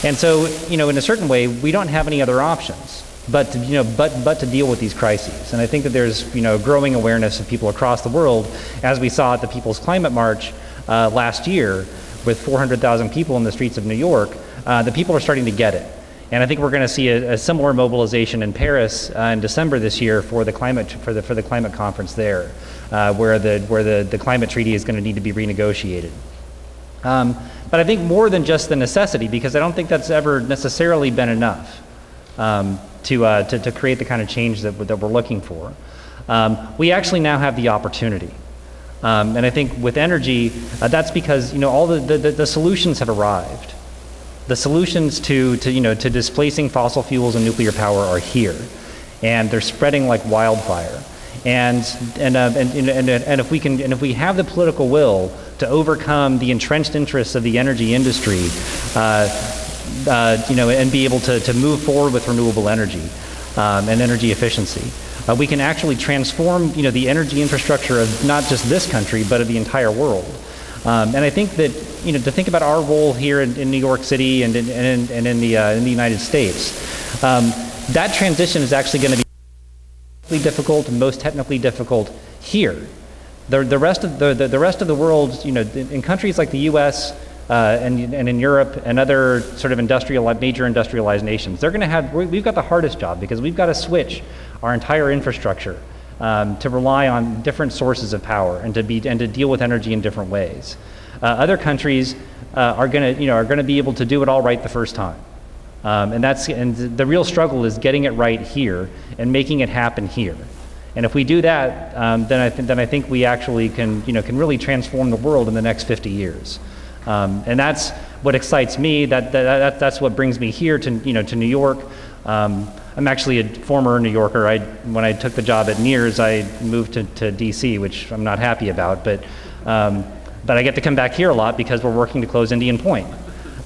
And so, in a certain way, we don't have any other options but to deal with these crises. And I think that there's, growing awareness of people across the world, as we saw at the People's Climate March last year with 400,000 people in the streets of New York, the people are starting to get it. And I think we're going to see a similar mobilization in Paris in December this year for the climate conference there, where the climate treaty is going to need to be renegotiated. But I think more than just the necessity, because I don't think that's ever necessarily been enough to create the kind of change that we're looking for. We actually now have the opportunity. And I think with energy, that's because all the solutions have arrived. The solutions to displacing fossil fuels and nuclear power are here, and they're spreading like wildfire. And if we have the political will to overcome the entrenched interests of the energy industry, and be able to move forward with renewable energy and energy efficiency, we can actually transform the energy infrastructure of not just this country but of the entire world. And I think that to think about our role here in New York City and in the United States, that transition is actually going to be difficult and most technically difficult here. The rest of the world, in countries like the U.S. And in Europe and other sort of major industrialized nations, we've got the hardest job, because we've got to switch our entire infrastructure to rely on different sources of power and to deal with energy in different ways. Other countries are going to be able to do it all right the first time, and the real struggle is getting it right here and making it happen here. And if we do that, then I think we actually can really transform the world in the next 50 years. And that's what excites me. That's what brings me here to New York. I'm actually a former New Yorker. When I took the job at Nears, I moved to DC, which I'm not happy about, but I get to come back here a lot because we're working to close Indian Point.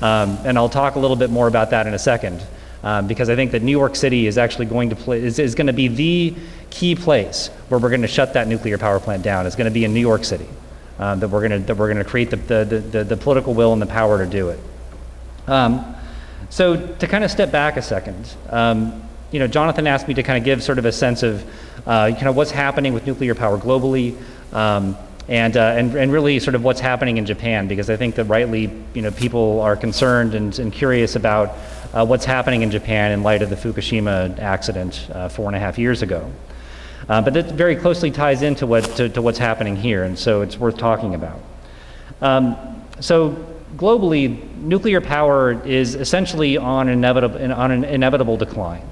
And I'll talk a little bit more about that in a second, because I think that New York City is actually going to is going to be the key place where we're going to shut that nuclear power plant down. It's going to be in New York City, that we're going to create the political will and the power to do it. So to kind of step back a second, Jonathan asked me to kind of give sort of a sense of kind of what's happening with nuclear power globally, and really sort of what's happening in Japan, because I think that rightly, people are concerned and curious about what's happening in Japan in light of the Fukushima accident 4.5 years ago. But that very closely ties into what's happening here, and so it's worth talking about. So globally, nuclear power is essentially on an inevitable decline,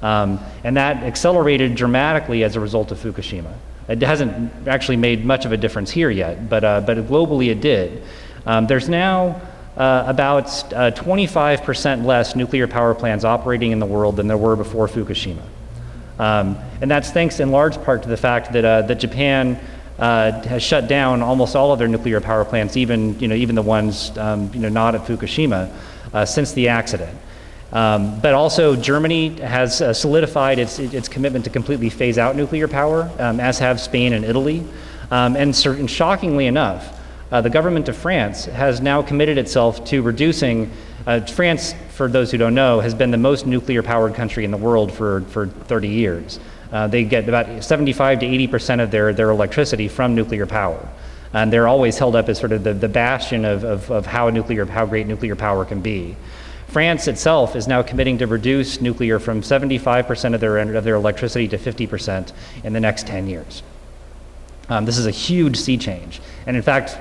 and that accelerated dramatically as a result of Fukushima. It hasn't actually made much of a difference here yet, but globally it did. There's now about 25% less nuclear power plants operating in the world than there were before Fukushima. And that's thanks in large part to the fact that Japan has shut down almost all of their nuclear power plants, even the ones not at Fukushima, since the accident. But also Germany has solidified its commitment to completely phase out nuclear power, as have Spain and Italy. And shockingly enough, the government of France has now committed itself to reducing. France, for those who don't know, has been the most nuclear-powered country in the world for 30 years. They get about 75 to 80% of their electricity from nuclear power. And they're always held up as sort of the bastion of how great nuclear power can be. France itself is now committing to reduce nuclear from 75% of their electricity to 50% in the next 10 years. This is a huge sea change. And in fact,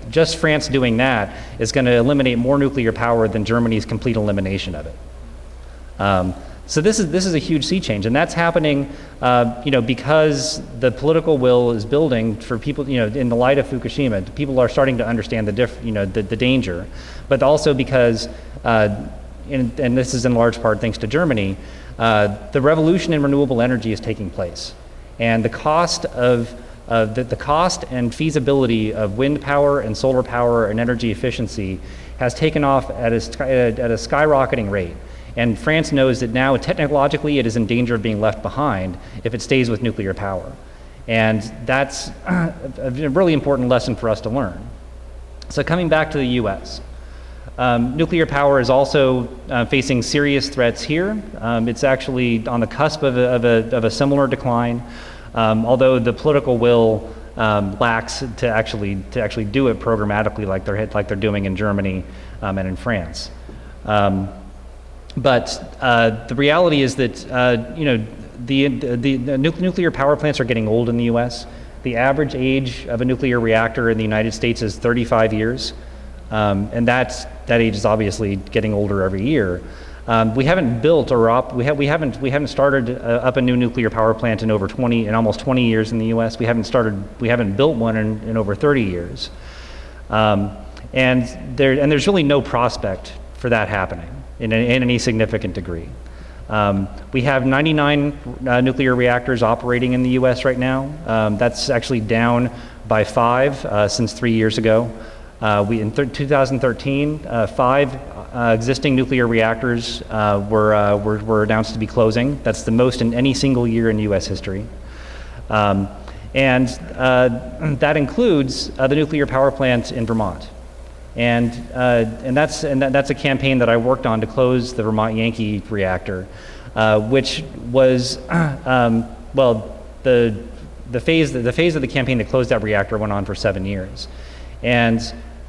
just France doing that is going to eliminate more nuclear power than Germany's complete elimination of it. So this is a huge sea change, and that's happening, because the political will is building for people. In the light of Fukushima, people are starting to understand the danger, but also because, and this is in large part thanks to Germany, the revolution in renewable energy is taking place, and the cost and feasibility of wind power and solar power and energy efficiency has taken off at a skyrocketing rate. And France knows that now technologically it is in danger of being left behind if it stays with nuclear power. And that's a really important lesson for us to learn. So coming back to the US, nuclear power is also facing serious threats here. It's actually on the cusp of a similar decline, although the political will lacks to actually do it programmatically like they're doing in Germany and in France. But the reality is that the nuclear power plants are getting old in the U.S. The average age of a nuclear reactor in the United States is 35 years, and that age is obviously getting older every year. We haven't built we haven't started up a new nuclear power plant in almost 20 years in the U.S. We haven't built one in over 30 years, and there's really no prospect for that happening in any significant degree. We have 99 nuclear reactors operating in the U.S. right now. That's actually down by 5 since 3 years ago. In 2013, 5 existing nuclear reactors were announced to be closing. That's the most in any single year in U.S. history. And that includes the nuclear power plant in Vermont. And that's a campaign that I worked on to close the Vermont Yankee reactor, which was the phase of the campaign that closed that reactor went on for 7 years, and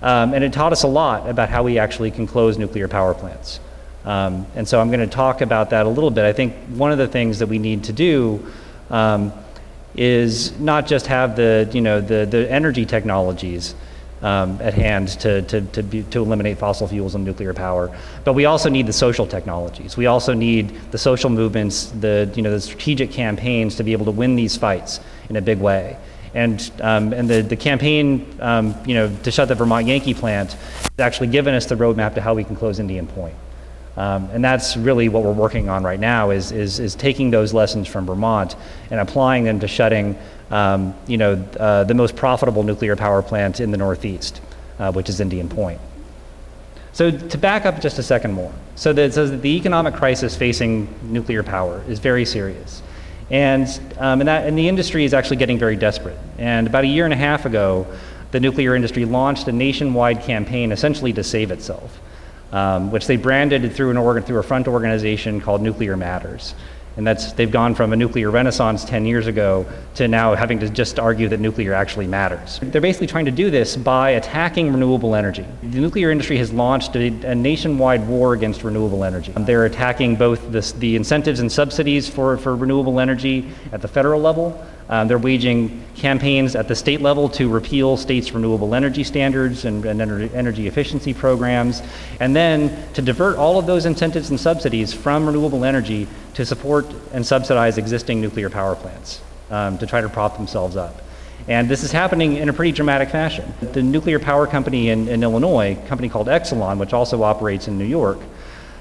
it taught us a lot about how we actually can close nuclear power plants. And so I'm going to talk about that a little bit. I think one of the things that we need to do is not just have the energy technologies at hand to eliminate fossil fuels and nuclear power, but we also need the social technologies. We also need the social movements, the strategic campaigns to be able to win these fights in a big way. And the campaign to shut the Vermont Yankee plant has actually given us the roadmap to how we can close Indian Point. And that's really what we're working on right now is taking those lessons from Vermont and applying them to shutting the most profitable nuclear power plant in the Northeast, which is Indian Point. So to back up just a second more, so the economic crisis facing nuclear power is very serious. And the industry is actually getting very desperate. And about a year and a half ago, the nuclear industry launched a nationwide campaign essentially to save itself, which they branded through a front organization called Nuclear Matters. And they've gone from a nuclear renaissance 10 years ago to now having to just argue that nuclear actually matters. They're basically trying to do this by attacking renewable energy. The nuclear industry has launched a nationwide war against renewable energy. They're attacking both the incentives and subsidies for renewable energy at the federal level. They're waging campaigns at the state level to repeal states' renewable energy standards and energy efficiency programs, and then to divert all of those incentives and subsidies from renewable energy to support and subsidize existing nuclear power plants to try to prop themselves up. And this is happening in a pretty dramatic fashion. The nuclear power company in Illinois, a company called Exelon, which also operates in New York,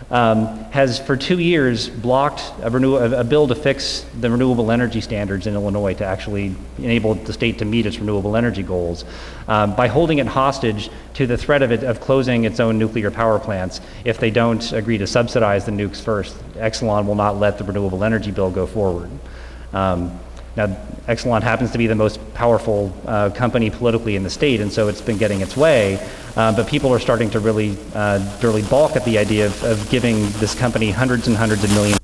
has for 2 years blocked a bill to fix the renewable energy standards in Illinois to actually enable the state to meet its renewable energy goals by holding it hostage to the threat of closing its own nuclear power plants if they don't agree to subsidize the nukes first. Exelon will not let the renewable energy bill go forward. Now, Exelon happens to be the most powerful company politically in the state, and so it's been getting its way. But people are starting to really balk at the idea of giving this company hundreds and hundreds of millions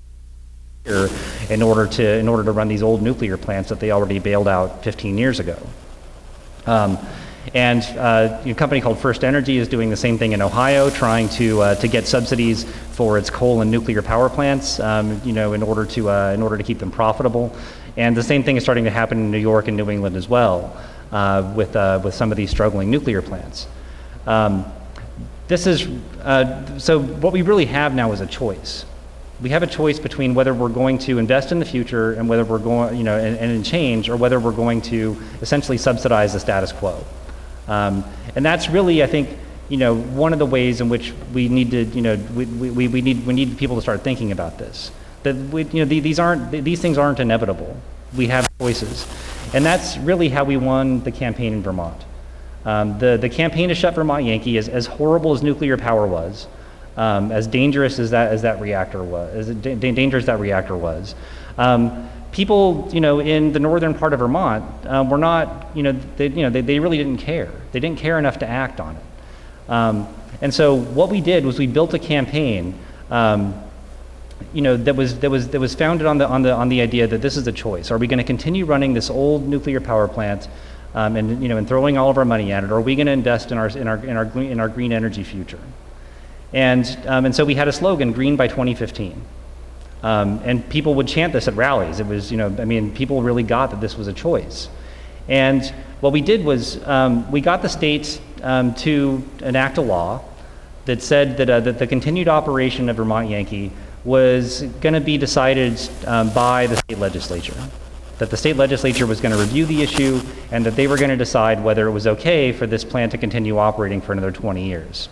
a year in order to run these old nuclear plants that they already bailed out 15 years ago. A company called First Energy is doing the same thing in Ohio, trying to get subsidies for its coal and nuclear power plants, in order to keep them profitable. And the same thing is starting to happen in New York and New England as well, with some of these struggling nuclear plants. So what we really have now is a choice. We have a choice between whether we're going to invest in the future and whether we're going, and in change, or whether we're going to essentially subsidize the status quo. And that's really, I think, one of the ways in which we need to, we need people to start thinking about this. That these things aren't inevitable. We have choices, and that's really how we won the campaign in Vermont. The campaign to shut Vermont Yankee, as horrible as nuclear power was, as dangerous as that reactor was, people, in the northern part of Vermont were not, they really didn't care. They didn't care enough to act on it. And so what we did was we built a campaign, that was founded on the idea that this is a choice. Are we going to continue running this old nuclear power plant, and throwing all of our money at it, or are we going to invest in our green energy future? And so we had a slogan, Green by 2015. And people would chant this at rallies. It was, people really got that this was a choice. And what we did was we got the states to enact a law that said that the continued operation of Vermont Yankee was going to be decided by the state legislature. That the state legislature was going to review the issue and that they were going to decide whether it was okay for this plant to continue operating for another 20 years.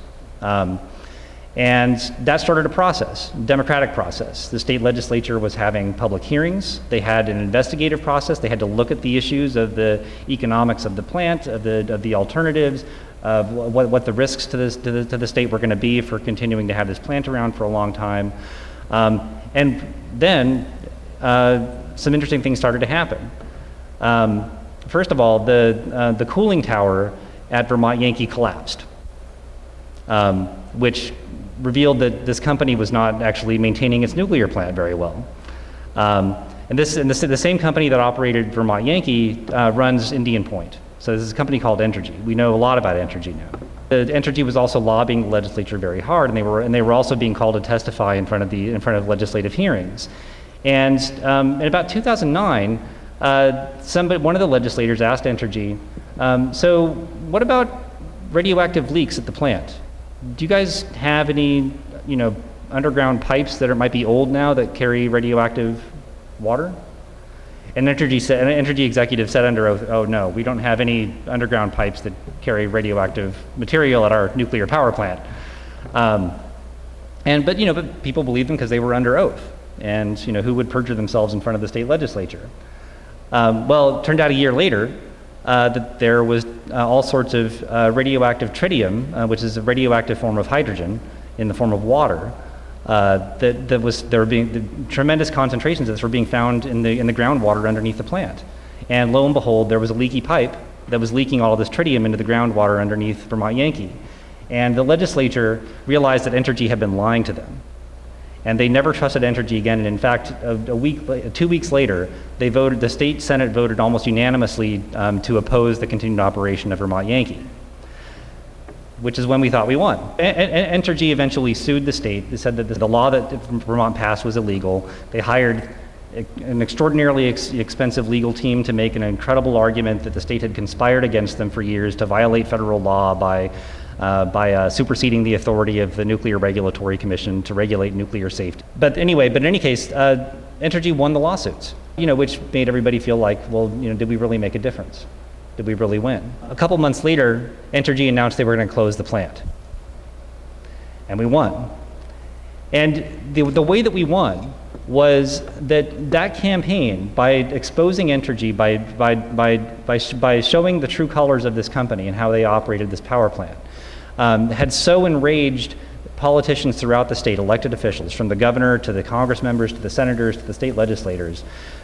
And that started a process, democratic process. The state legislature was having public hearings. They had an investigative process. They had to look at the issues of the economics of the plant, of the alternatives, of what the risks to the state were going to be for continuing to have this plant around for a long time. And then some interesting things started to happen. First of all, the cooling tower at Vermont Yankee collapsed, which revealed that this company was not actually maintaining its nuclear plant very well. And the same company that operated Vermont Yankee runs Indian Point. So this is a company called Entergy. We know a lot about Entergy now. Entergy was also lobbying the legislature very hard, and they were also being called to testify in front of legislative hearings. And in about 2009, one of the legislators asked Entergy, so what about radioactive leaks at the plant? Do you guys have any, underground pipes that might be old now that carry radioactive water? And an Entergy executive said under oath, oh no, we don't have any underground pipes that carry radioactive material at our nuclear power plant. But people believed them because they were under oath. And who would perjure themselves in front of the state legislature? Well, it turned out a year later that there was all sorts of radioactive tritium, which is a radioactive form of hydrogen in the form of water. There were being tremendous concentrations of this were being found in the groundwater underneath the plant. And lo and behold, there was a leaky pipe that was leaking all this tritium into the groundwater underneath Vermont Yankee. And the legislature realized that Entergy had been lying to them. And they never trusted Entergy again. And in fact, 2 weeks later, the state Senate voted almost unanimously to oppose the continued operation of Vermont Yankee, which is when we thought we won. Entergy eventually sued the state. They said that the law that Vermont passed was illegal. They hired an extraordinarily expensive legal team to make an incredible argument that the state had conspired against them for years to violate federal law by superseding the authority of the Nuclear Regulatory Commission to regulate nuclear safety. But in any case, Entergy won the lawsuits, which made everybody feel like, well, did we really make a difference? Did we really win? A couple months later, Entergy announced they were going to close the plant. And we won. And the way that we won was that campaign, by exposing Entergy, by showing the true colors of this company and how they operated this power plant, had so enraged politicians throughout the state, elected officials, from the governor to the Congress members to the senators to the state legislators,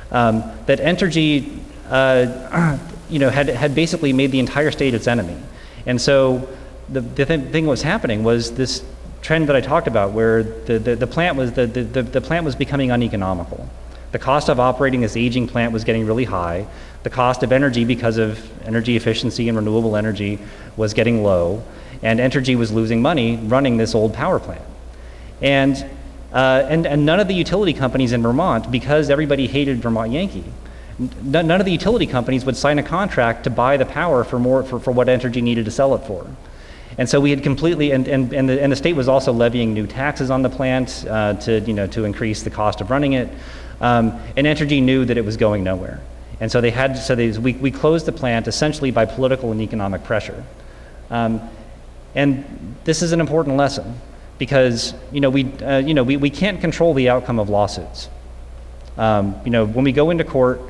that Entergy had basically made the entire state its enemy. And so the thing that was happening was this trend that I talked about, where the plant was becoming uneconomical. The cost of operating this aging plant was getting really high. The cost of energy, because of energy efficiency and renewable energy, was getting low. And Entergy was losing money running this old power plant. And none of the utility companies in Vermont, because everybody hated Vermont Yankee, none of the utility companies would sign a contract to buy the power for what Entergy needed to sell it for. And so we had completely, and the state was also levying new taxes on the plant to increase the cost of running it. And Entergy knew that it was going nowhere. And so we closed the plant essentially by political and economic pressure. And this is an important lesson, because we can't control the outcome of lawsuits. When we go into court,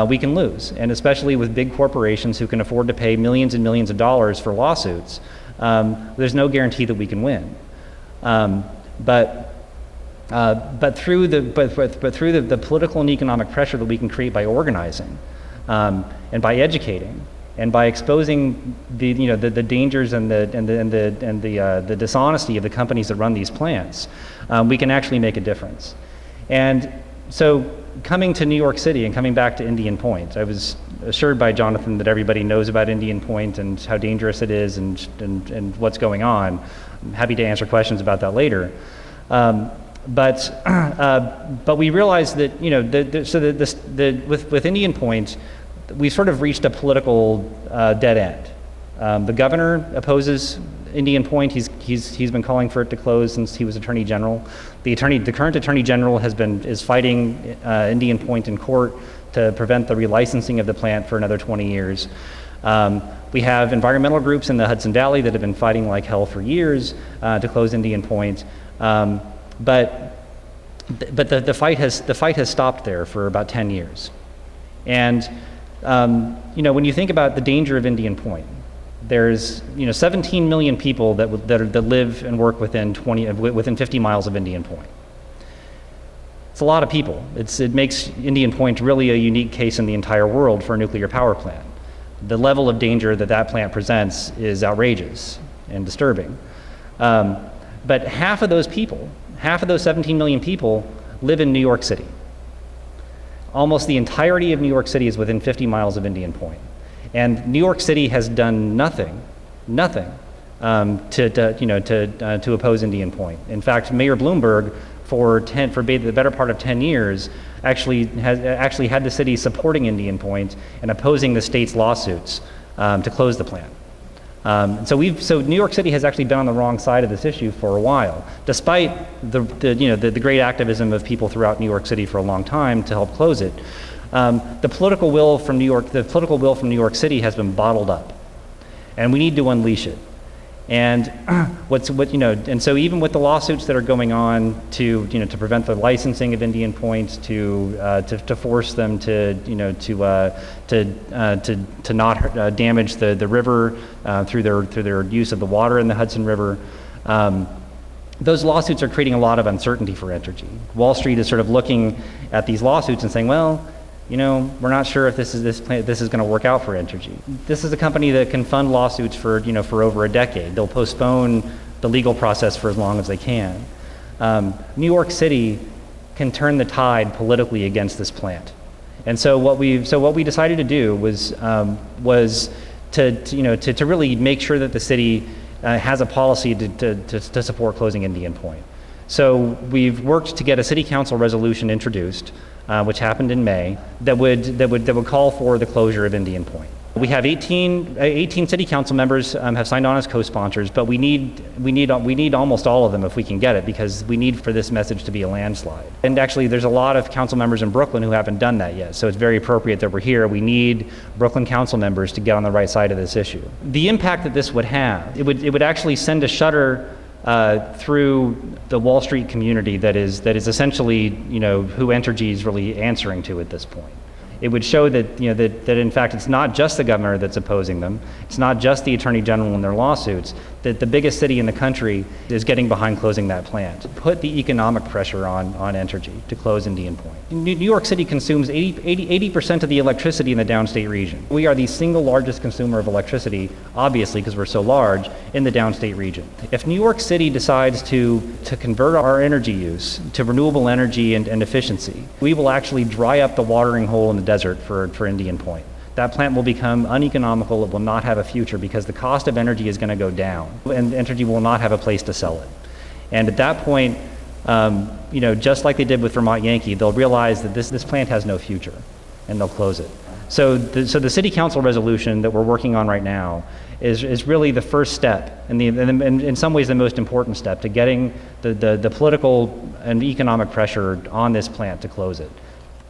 we can lose, and especially with big corporations who can afford to pay millions and millions of dollars for lawsuits, there's no guarantee that we can win. But through the political and economic pressure that we can create by organizing, and by educating, and by exposing the dangers and the dishonesty of the companies that run these plants, we can actually make a difference. And so, coming to New York City and coming back to Indian Point, I was assured by Jonathan that everybody knows about Indian Point and how dangerous it is and what's going on. I'm happy to answer questions about that later. But we realized that with Indian Point, we sort of reached a political dead end. The governor opposes Indian Point. He's been calling for it to close since he was Attorney General. The current Attorney General is fighting Indian Point in court to prevent the relicensing of the plant for another 20 years. We have environmental groups in the Hudson Valley that have been fighting like hell for years to close Indian Point. But the fight has stopped there for about 10 years. And when you think about the danger of Indian Point, there's 17 million people that live and work within 50 miles of Indian Point. It's a lot of people. It makes Indian Point really a unique case in the entire world for a nuclear power plant. The level of danger that plant presents is outrageous and disturbing. But half of those 17 million people, live in New York City. Almost the entirety of New York City is within 50 miles of Indian Point. And New York City has done nothing to oppose Indian Point. In fact, Mayor Bloomberg, for the better part of 10 years, actually had the city supporting Indian Point and opposing the state's lawsuits to close the plant. So New York City has actually been on the wrong side of this issue for a while, despite the great activism of people throughout New York City for a long time to help close it. The political will from New York City has been bottled up, and we need to unleash it. And and so even with the lawsuits that are going on to prevent the licensing of Indian Point, to force them to not damage the river through their use of the water in the Hudson River, those lawsuits are creating a lot of uncertainty for Entergy. Wall Street is sort of looking at these lawsuits and saying, well, we're not sure if this is going to work out for Entergy. This is a company that can fund lawsuits for over a decade. They'll postpone the legal process for as long as they can. New York City can turn the tide politically against this plant, and so what we decided to do was to really make sure that the city has a policy to support closing Indian Point. So we've worked to get a city council resolution introduced, which happened in May, that would call for the closure of Indian Point. We have 18 city council members have signed on as co-sponsors, but we need almost all of them if we can get it, because we need for this message to be a landslide. And actually, there's a lot of council members in Brooklyn who haven't done that yet, so it's very appropriate that we're here. We need Brooklyn council members to get on the right side of this issue. The impact that this would have, it would actually send a shudder through the Wall Street community that is essentially who Entergy is really answering to at this point. It would show that that in fact it's not just the governor that's opposing them, it's not just the attorney general in their lawsuits, that the biggest city in the country is getting behind closing that plant. Put the economic pressure on Entergy to close Indian Point. New York City consumes 80% of the electricity in the downstate region. We are the single largest consumer of electricity, obviously because we're so large, in the downstate region. If New York City decides to convert our energy use to renewable energy and efficiency, we will actually dry up the watering hole in the desert for Indian Point. That plant will become uneconomical. It will not have a future because the cost of energy is going to go down, and Entergy will not have a place to sell it. And at that point, just like they did with Vermont Yankee, they'll realize that this plant has no future, and they'll close it. So the city council resolution that we're working on right now is really the first step, and in some ways the most important step to getting the political and economic pressure on this plant to close it.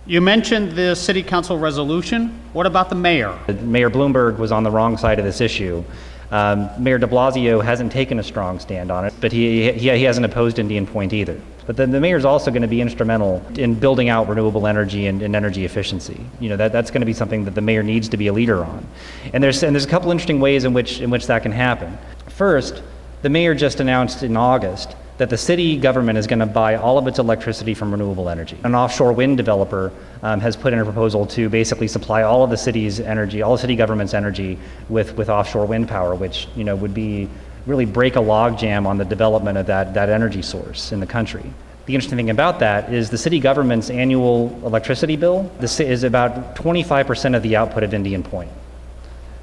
You mentioned the city council resolution. What about the mayor? Mayor Bloomberg was on the wrong side of this issue. Mayor de Blasio hasn't taken a strong stand on it, but he hasn't opposed Indian Point either. But then the mayor's also going to be instrumental in building out renewable energy and energy efficiency. That's going to be something that the mayor needs to be a leader on. And there's a couple interesting ways in which that can happen. First, the mayor just announced in August that the city government is going to buy all of its electricity from renewable energy. An offshore wind developer has put in a proposal to basically supply all of the city's energy, all the city government's energy with offshore wind power, which would be really break a logjam on the development of that energy source in the country. The interesting thing about that is the city government's annual electricity bill is about 25% of the output of Indian Point.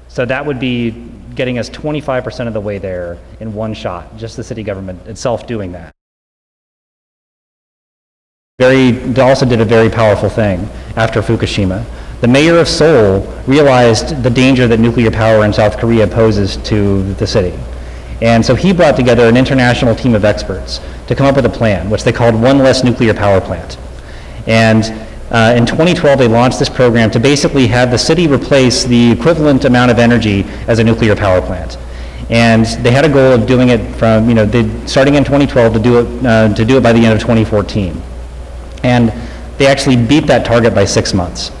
So that would be getting us 25% of the way there in one shot, just the city government itself doing that. They also did a very powerful thing after Fukushima. The mayor of Seoul realized the danger that nuclear power in South Korea poses to the city. And so he brought together an international team of experts to come up with a plan, which they called One Less Nuclear Power Plant. And in 2012, they launched this program to basically have the city replace the equivalent amount of energy as a nuclear power plant. And they had a goal of doing it from, starting in 2012 to do it by the end of 2014. And they actually beat that target by 6 months.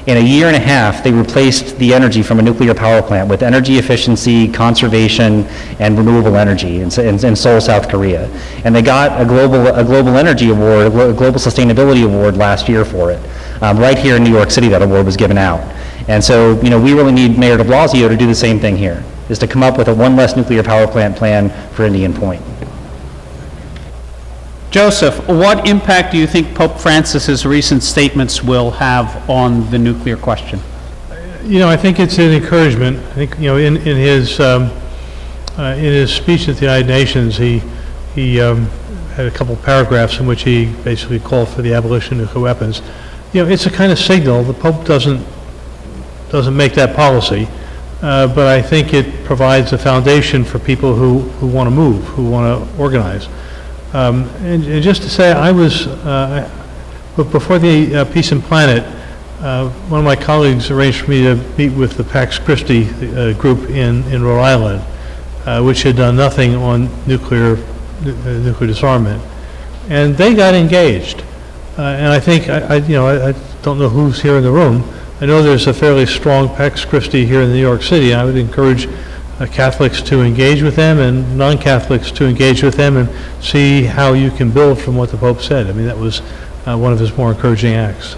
In a year and a half, they replaced the energy from a nuclear power plant with energy efficiency, conservation, and renewable energy in Seoul, South Korea. And they got a global energy award, a global sustainability award last year for it. Right here in New York City, that award was given out. And so, we really need Mayor de Blasio to do the same thing here, is to come up with a one less nuclear power plant plan for Indian Point. Joseph, what impact do you think Pope Francis's recent statements will have on the nuclear question? I think it's an encouragement. I think, in his speech at the United Nations, he had a couple paragraphs in which he basically called for the abolition of nuclear weapons. It's a kind of signal. The Pope doesn't make that policy, but I think it provides a foundation for people who want to move, who want to organize. And just to say, I was, before the Peace and Planet, one of my colleagues arranged for me to meet with the Pax Christi group in Rhode Island. which had done nothing on nuclear disarmament. And they got engaged. And I think, I don't know who's here in the room. I know there's a fairly strong Pax Christi here in New York City. I would encourage Catholics to engage with them and non-Catholics to engage with them and see how you can build from what the Pope said. I mean, that was one of his more encouraging acts.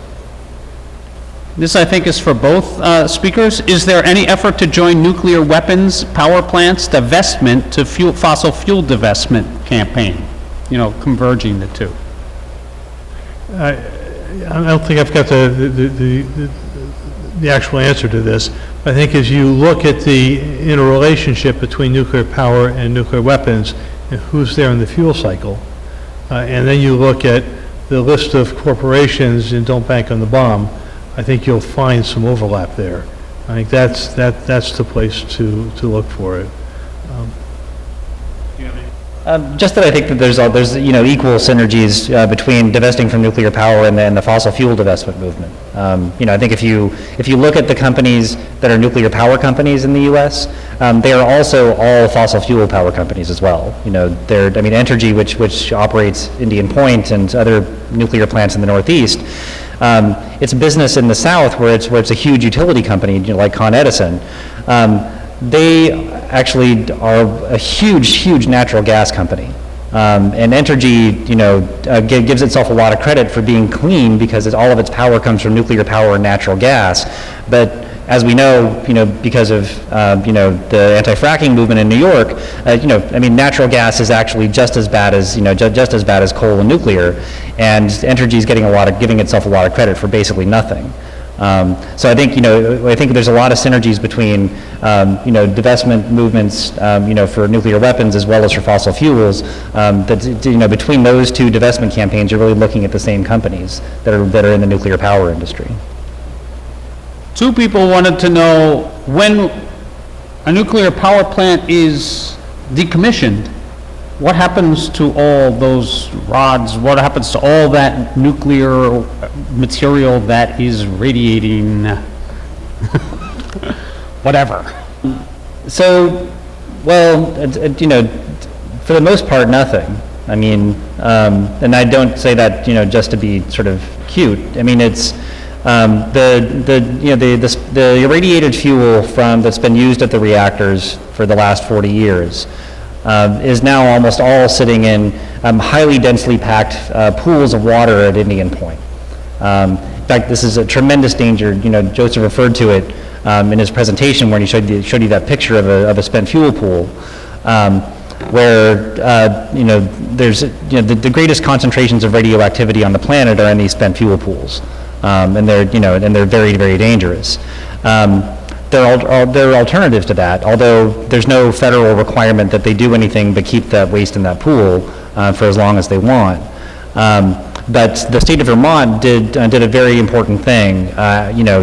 This, I think, is for both speakers. Is there any effort to join nuclear weapons power plants divestment to fossil fuel divestment campaign? Converging the two. I don't think I've got the actual answer to this. I think as you look at the interrelationship between nuclear power and nuclear weapons and who's there in the fuel cycle, and then you look at the list of corporations in Don't Bank on the Bomb, I think you'll find some overlap there. I think that's the place to look for it. Just that I think that there's equal synergies between divesting from nuclear power and the fossil fuel divestment movement. I think if you look at the companies that are nuclear power companies in the U.S., they are also all fossil fuel power companies as well. Entergy, which operates Indian Point and other nuclear plants in the Northeast, it's a business in the South where it's a huge utility company like Con Edison. They actually are a huge natural gas company. And Entergy, gives itself a lot of credit for being clean because all of its power comes from nuclear power and natural gas. But as we know, because of, the anti-fracking movement in New York, natural gas is actually just as bad as, just as bad as coal and nuclear. And Entergy is giving itself a lot of credit for basically nothing. So I think there's a lot of synergies between divestment movements for nuclear weapons as well as for fossil fuels. Between those two divestment campaigns, you're really looking at the same companies that are in the nuclear power industry. Two people wanted to know when a nuclear power plant is decommissioned, what happens to all those rods? What happens to all that nuclear material that is radiating whatever? So, for the most part, nothing. And I don't say that, just to be sort of cute. It's the irradiated fuel that's been used at the reactors for the last 40 years. Is now almost all sitting in highly densely packed pools of water at Indian Point. In fact, this is a tremendous danger. Joseph referred to it in his presentation when he showed you that picture of a spent fuel pool, where there's the greatest concentrations of radioactivity on the planet are in these spent fuel pools, and they're very, very dangerous. There are alternatives to that, although there's no federal requirement that they do anything but keep that waste in that pool for as long as they want. But the state of Vermont did a very important thing,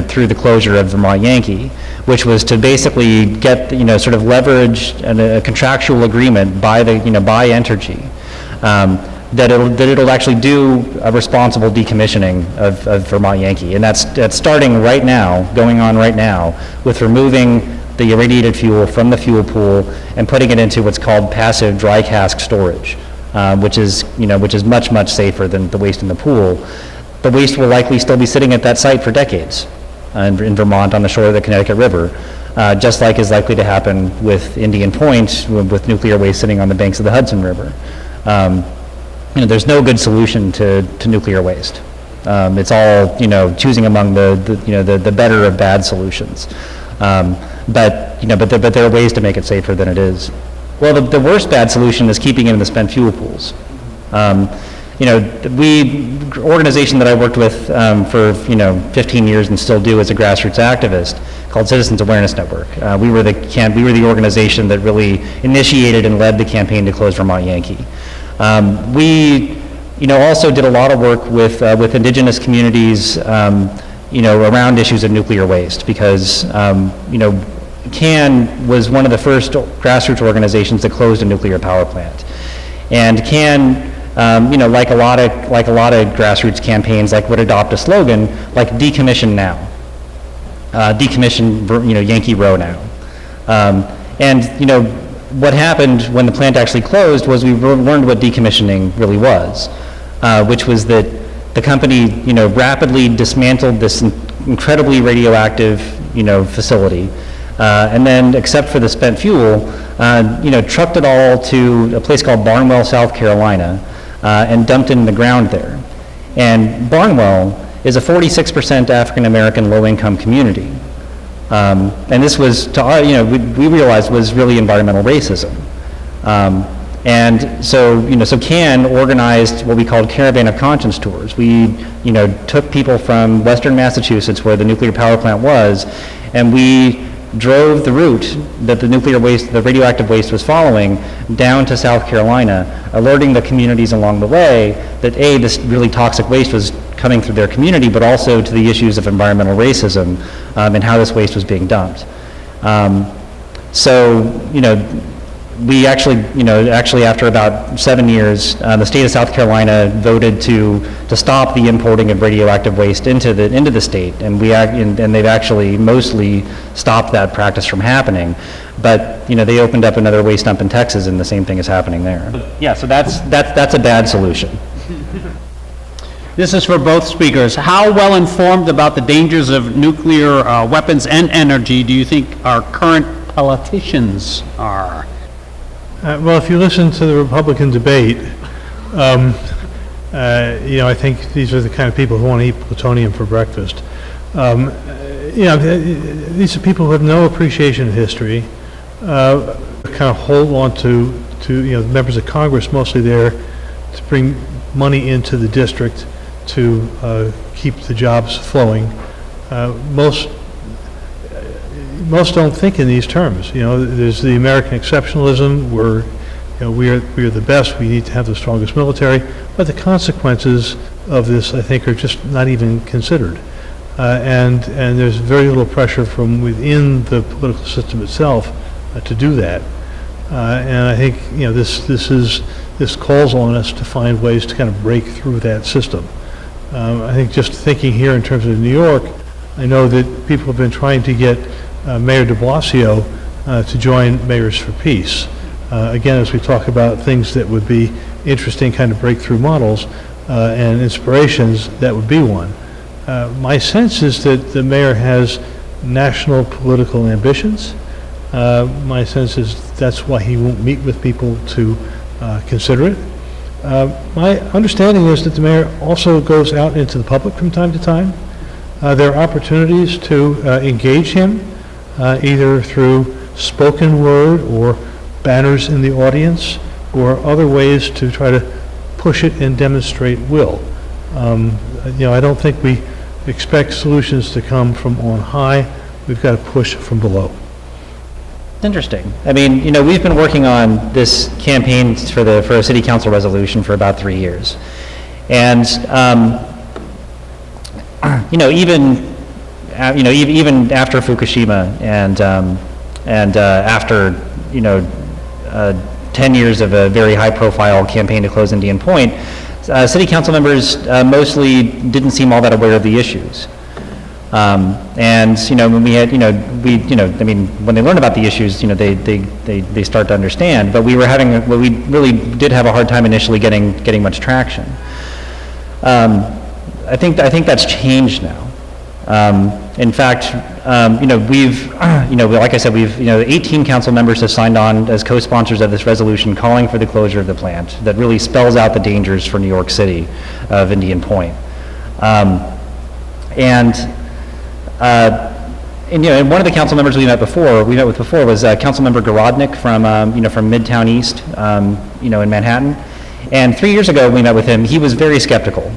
through the closure of Vermont Yankee, which was to basically get, sort of leverage a contractual agreement by Entergy. That it'll actually do a responsible decommissioning of Vermont Yankee. And that's starting right now, going on right now, with removing the irradiated fuel from the fuel pool and putting it into what's called passive dry cask storage, which is much, much safer than the waste in the pool. The waste will likely still be sitting at that site for decades in Vermont on the shore of the Connecticut River, just like is likely to happen with Indian Point with nuclear waste sitting on the banks of the Hudson River. There's no good solution to nuclear waste. It's all choosing among the better of bad solutions. But there are ways to make it safer than it is. Well, the worst bad solution is keeping it in the spent fuel pools. Organization that I worked with for 15 years and still do as a grassroots activist, called Citizens Awareness Network. We were the organization that really initiated and led the campaign to close Vermont Yankee. We, also did a lot of work with indigenous communities, around issues of nuclear waste because, CAN was one of the first grassroots organizations that closed a nuclear power plant, and CAN, like a lot of grassroots campaigns, would adopt a slogan like "Decommission now," decommission, Yankee Row now, and what happened when the plant actually closed was we learned what decommissioning really was, which was that the company, rapidly dismantled this incredibly radioactive, facility, and then, except for the spent fuel, trucked it all to a place called Barnwell, South Carolina, and dumped it in the ground there. And Barnwell is a 46% African-American low-income community. And this was, we realized was really environmental racism. And so, so CAN organized what we called Caravan of Conscience tours. We, took people from Western Massachusetts, where the nuclear power plant was, and we drove the route that the radioactive waste was following down to South Carolina, alerting the communities along the way that this really toxic waste was coming through their community, but also to the issues of environmental racism and how this waste was being dumped. We actually after about 7 years, the state of South Carolina voted to stop the importing of radioactive waste into the state, and they've actually mostly stopped that practice from happening. But they opened up another waste dump in Texas, and the same thing is happening there. Yeah, so that's a bad solution. This is for both speakers. How well informed about the dangers of nuclear weapons and energy do you think our current politicians are? Well, if you listen to the Republican debate, I think these are the kind of people who want to eat plutonium for breakfast. These are people who have no appreciation of history, kind of hold on to members of Congress mostly there to bring money into the district to keep the jobs flowing. Most don't think in these terms. There's the American exceptionalism where we are the best, we need to have the strongest military, but the consequences of this, I think, are just not even considered. And there's very little pressure from within the political system itself to do that. And I think this calls on us to find ways to kind of break through that system. I think just thinking here in terms of New York, I know that people have been trying to get Mayor de Blasio to join Mayors for Peace. Again, as we talk about things that would be interesting kind of breakthrough models and inspirations, that would be one. My sense is that the mayor has national political ambitions. My sense is that's why he won't meet with people to consider it. My understanding is that the mayor also goes out into the public from time to time. There are opportunities to engage him, either through spoken word or banners in the audience or other ways to try to push it and demonstrate will. I don't think we expect solutions to come from on high. We've got to push from below. It's interesting. I mean, we've been working on this campaign for a city council resolution for about 3 years. And, even after Fukushima and after, 10 years of a very high-profile campaign to close Indian Point, city council members mostly didn't seem all that aware of the issues. When we had, when they learn about the issues, they start to understand. But we really did have a hard time initially getting much traction. I think that's changed now. In fact, we've, like I said, 18 council members have signed on as co-sponsors of this resolution calling for the closure of the plant that really spells out the dangers for New York City of Indian Point. And one of the council members we met with before was Councilmember Garodnick from Midtown East, in Manhattan. And 3 years ago we met with him. He was very skeptical.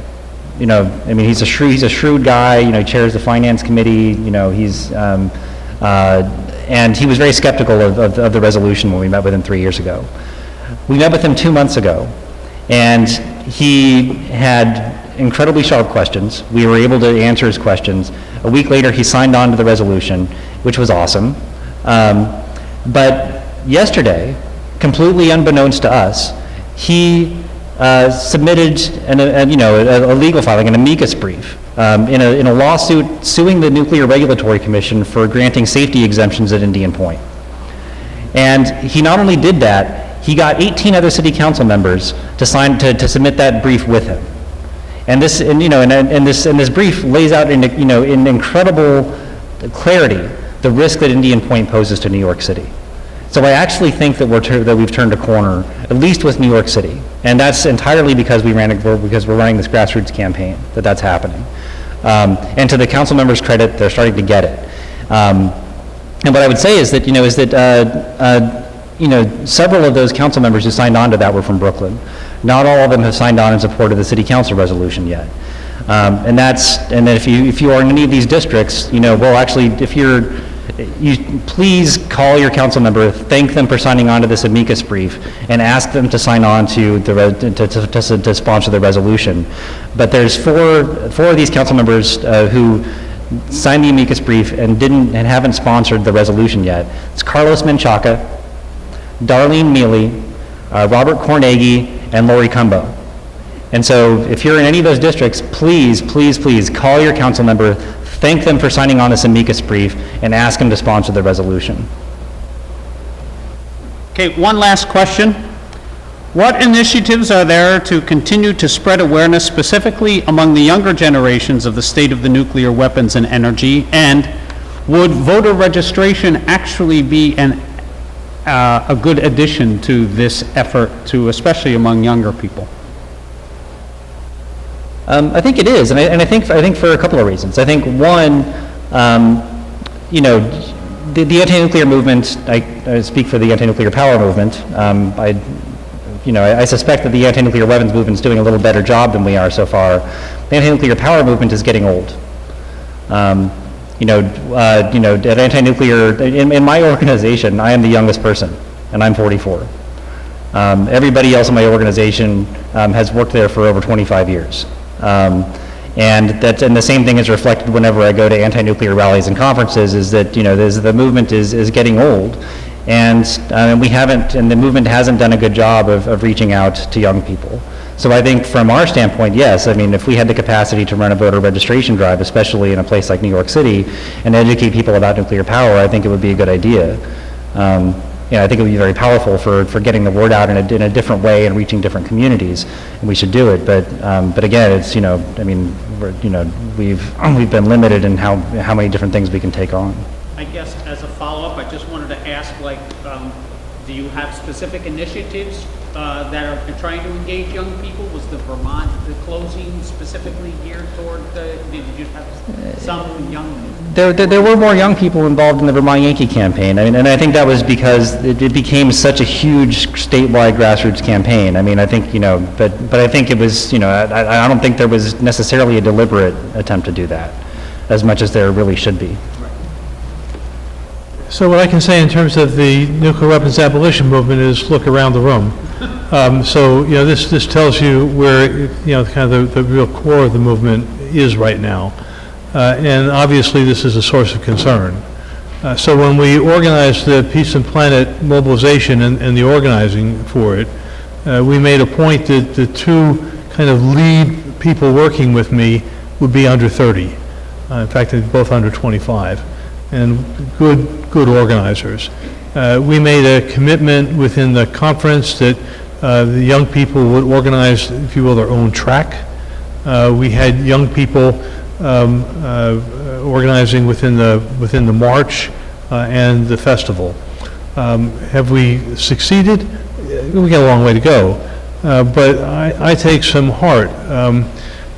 He's a shrewd guy. He chairs the finance committee. And he was very skeptical of the resolution when we met with him 3 years ago. We met with him 2 months ago, and he had incredibly sharp questions. We were able to answer his questions. A week later, he signed on to the resolution, which was awesome. But yesterday, completely unbeknownst to us, he submitted a legal filing, an amicus brief, in a lawsuit suing the Nuclear Regulatory Commission for granting safety exemptions at Indian Point. And he not only did that, he got 18 other city council members to submit that brief with him. And this, this brief lays out in incredible clarity the risk that Indian Point poses to New York City. So I actually think that we've turned a corner, at least with New York City, and that's entirely because we're running this grassroots campaign that's happening. And to the council members' credit, they're starting to get it. And what I would say is that several of those council members who signed on to that were from Brooklyn. Not all of them have signed on in support of the city council resolution yet. And then if you are in any of these districts, please call your council member, thank them for signing on to this amicus brief, and ask them to sign on to to sponsor the resolution. But there's four of these council members who signed the amicus brief and haven't sponsored the resolution yet. It's Carlos Menchaca, Darlene Mealy, Robert Cornegi, and Lori Cumbo. And so if you're in any of those districts, please, please, please call your council member, thank them for signing on this amicus brief, and ask them to sponsor the resolution. Okay, one last question. What initiatives are there to continue to spread awareness specifically among the younger generations of the state of the nuclear weapons and energy? And would voter registration actually be a good addition to this effort, especially among younger people? I think it is, and I think for a couple of reasons. I think one, the anti-nuclear movement. I speak for the anti-nuclear power movement. I suspect that the anti-nuclear weapons movement is doing a little better job than we are so far. The anti-nuclear power movement is getting old. At anti-nuclear, in my organization, I am the youngest person, and I'm 44. Everybody else in my organization has worked there for over 25 years. And the same thing is reflected whenever I go to anti-nuclear rallies and conferences, is that, the movement is getting old. And the movement hasn't done a good job of reaching out to young people. So I think from our standpoint, yes, if we had the capacity to run a voter registration drive, especially in a place like New York City, and educate people about nuclear power, I think it would be a good idea. I think it would be very powerful for getting the word out in a different way and reaching different communities, and we should do it. But again, it's we've been limited in how many different things we can take on. I guess as a follow-up, I just wanted to ask, do you have specific initiatives that are trying to engage young people? Was the closing specifically geared toward did you have some young? There were more young people involved in the Vermont Yankee campaign. And I think that was because it became such a huge statewide grassroots campaign. I think, but I think it was, I don't think there was necessarily a deliberate attempt to do that, as much as there really should be. So what I can say in terms of the nuclear weapons abolition movement is look around the room. This tells you where, kind of the real core of the movement is right now. And obviously this is a source of concern. So when we organized the Peace and Planet mobilization and the organizing for it, we made a point that the two kind of lead people working with me would be under 30. In fact, they're both under 25. And good organizers. We made a commitment within the conference that the young people would organize, if you will, their own track. We had young people organizing within the march and the festival. Have we succeeded? We got a long way to go, but I take some heart.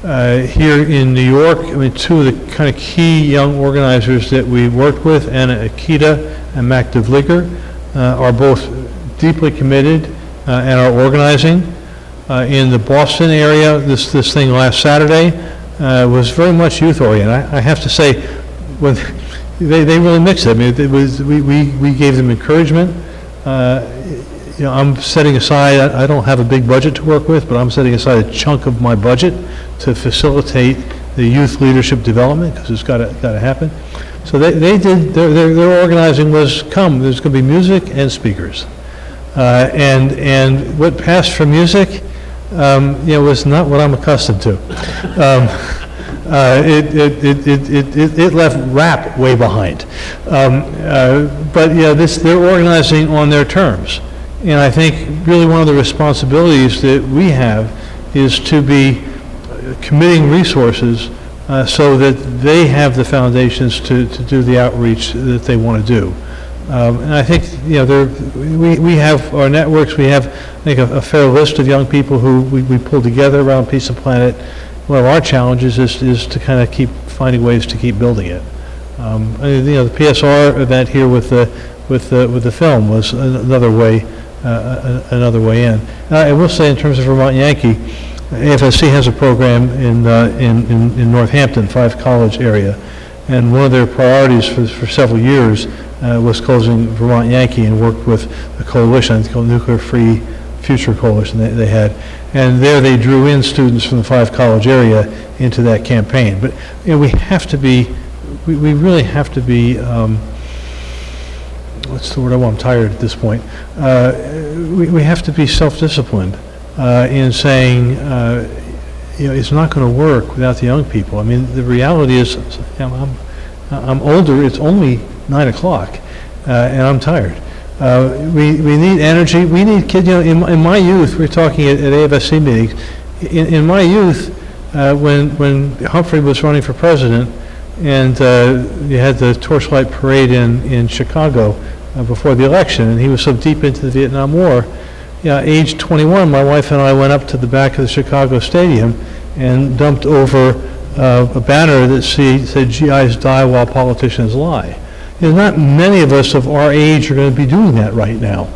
Here in New York, two of the kind of key young organizers that we worked with, Anna Akita and Mac DeVligger, are both deeply committed and are organizing. In the Boston area, this thing last Saturday was very much youth-oriented. I have to say, when they really mixed it. We gave them encouragement. I'm setting aside, I don't have a big budget to work with, but I'm setting aside a chunk of my budget to facilitate the youth leadership development, because it's got to happen. So they did, their organizing was, there's going to be music and speakers. And what passed for music, was not what I'm accustomed to. it left RAP way behind. But yeah, they're organizing on their terms. And I think really one of the responsibilities that we have is to be committing resources so that they have the foundations to do the outreach that they want to do. And I think, we have our networks, we have, I think, a fair list of young people who we pull together around Peace and Planet. One of our challenges is to kind of keep finding ways to keep building it. The PSR event here with the film was another way in. I will say, in terms of Vermont Yankee, AFSC has a program in Northampton, Five College area, and one of their priorities for several years was closing Vermont Yankee, and worked with a coalition, it's called Nuclear Free Future Coalition they had. And there they drew in students from the Five College area into that campaign. But we have to be, we really have to be, what's the word I want? I'm tired at this point. We have to be self-disciplined in saying, it's not going to work without the young people. I mean, the reality is, I'm older. It's only 9 o'clock, and I'm tired. We need energy. We need kids. In my youth, we're talking at AFSC meetings. In my youth, when Humphrey was running for president, and you had the torchlight parade in Chicago before the election, and he was so deep into the Vietnam War. Age 21, my wife and I went up to the back of the Chicago Stadium and dumped over a banner that said, "GIs die while politicians lie." Not many of us of our age are going to be doing that right now.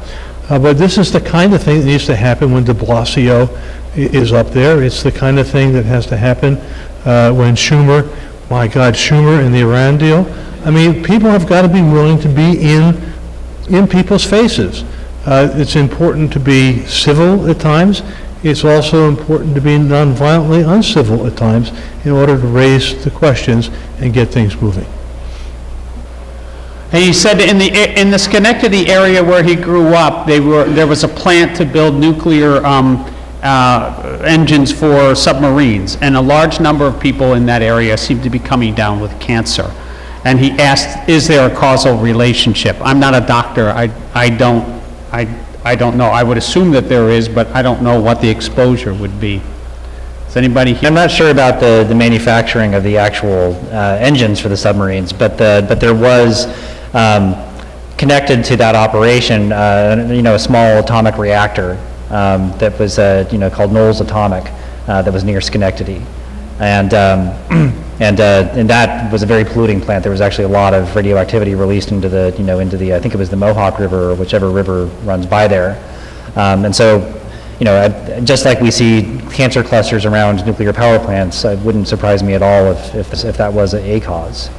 But this is the kind of thing that needs to happen when de Blasio is up there. It's the kind of thing that has to happen when Schumer and the Iran deal. I mean, people have got to be willing to be in people's faces. It's important to be civil at times. It's also important to be nonviolently uncivil at times in order to raise the questions and get things moving. And he said in the Schenectady area where he grew up, there was a plant to build nuclear engines for submarines, and a large number of people in that area seem to be coming down with cancer. And he asked, "Is there a causal relationship?" I'm not a doctor. I don't know. I would assume that there is, but I don't know what the exposure would be. Does anybody here? I'm not sure about the manufacturing of the actual engines for the submarines, but there was connected to that operation, a small atomic reactor that was called Knowles Atomic that was near Schenectady, and that was a very polluting plant. There was actually a lot of radioactivity released into the I think it was the Mohawk River or whichever river runs by there, and so. Just like we see cancer clusters around nuclear power plants, it wouldn't surprise me at all if that was a cause.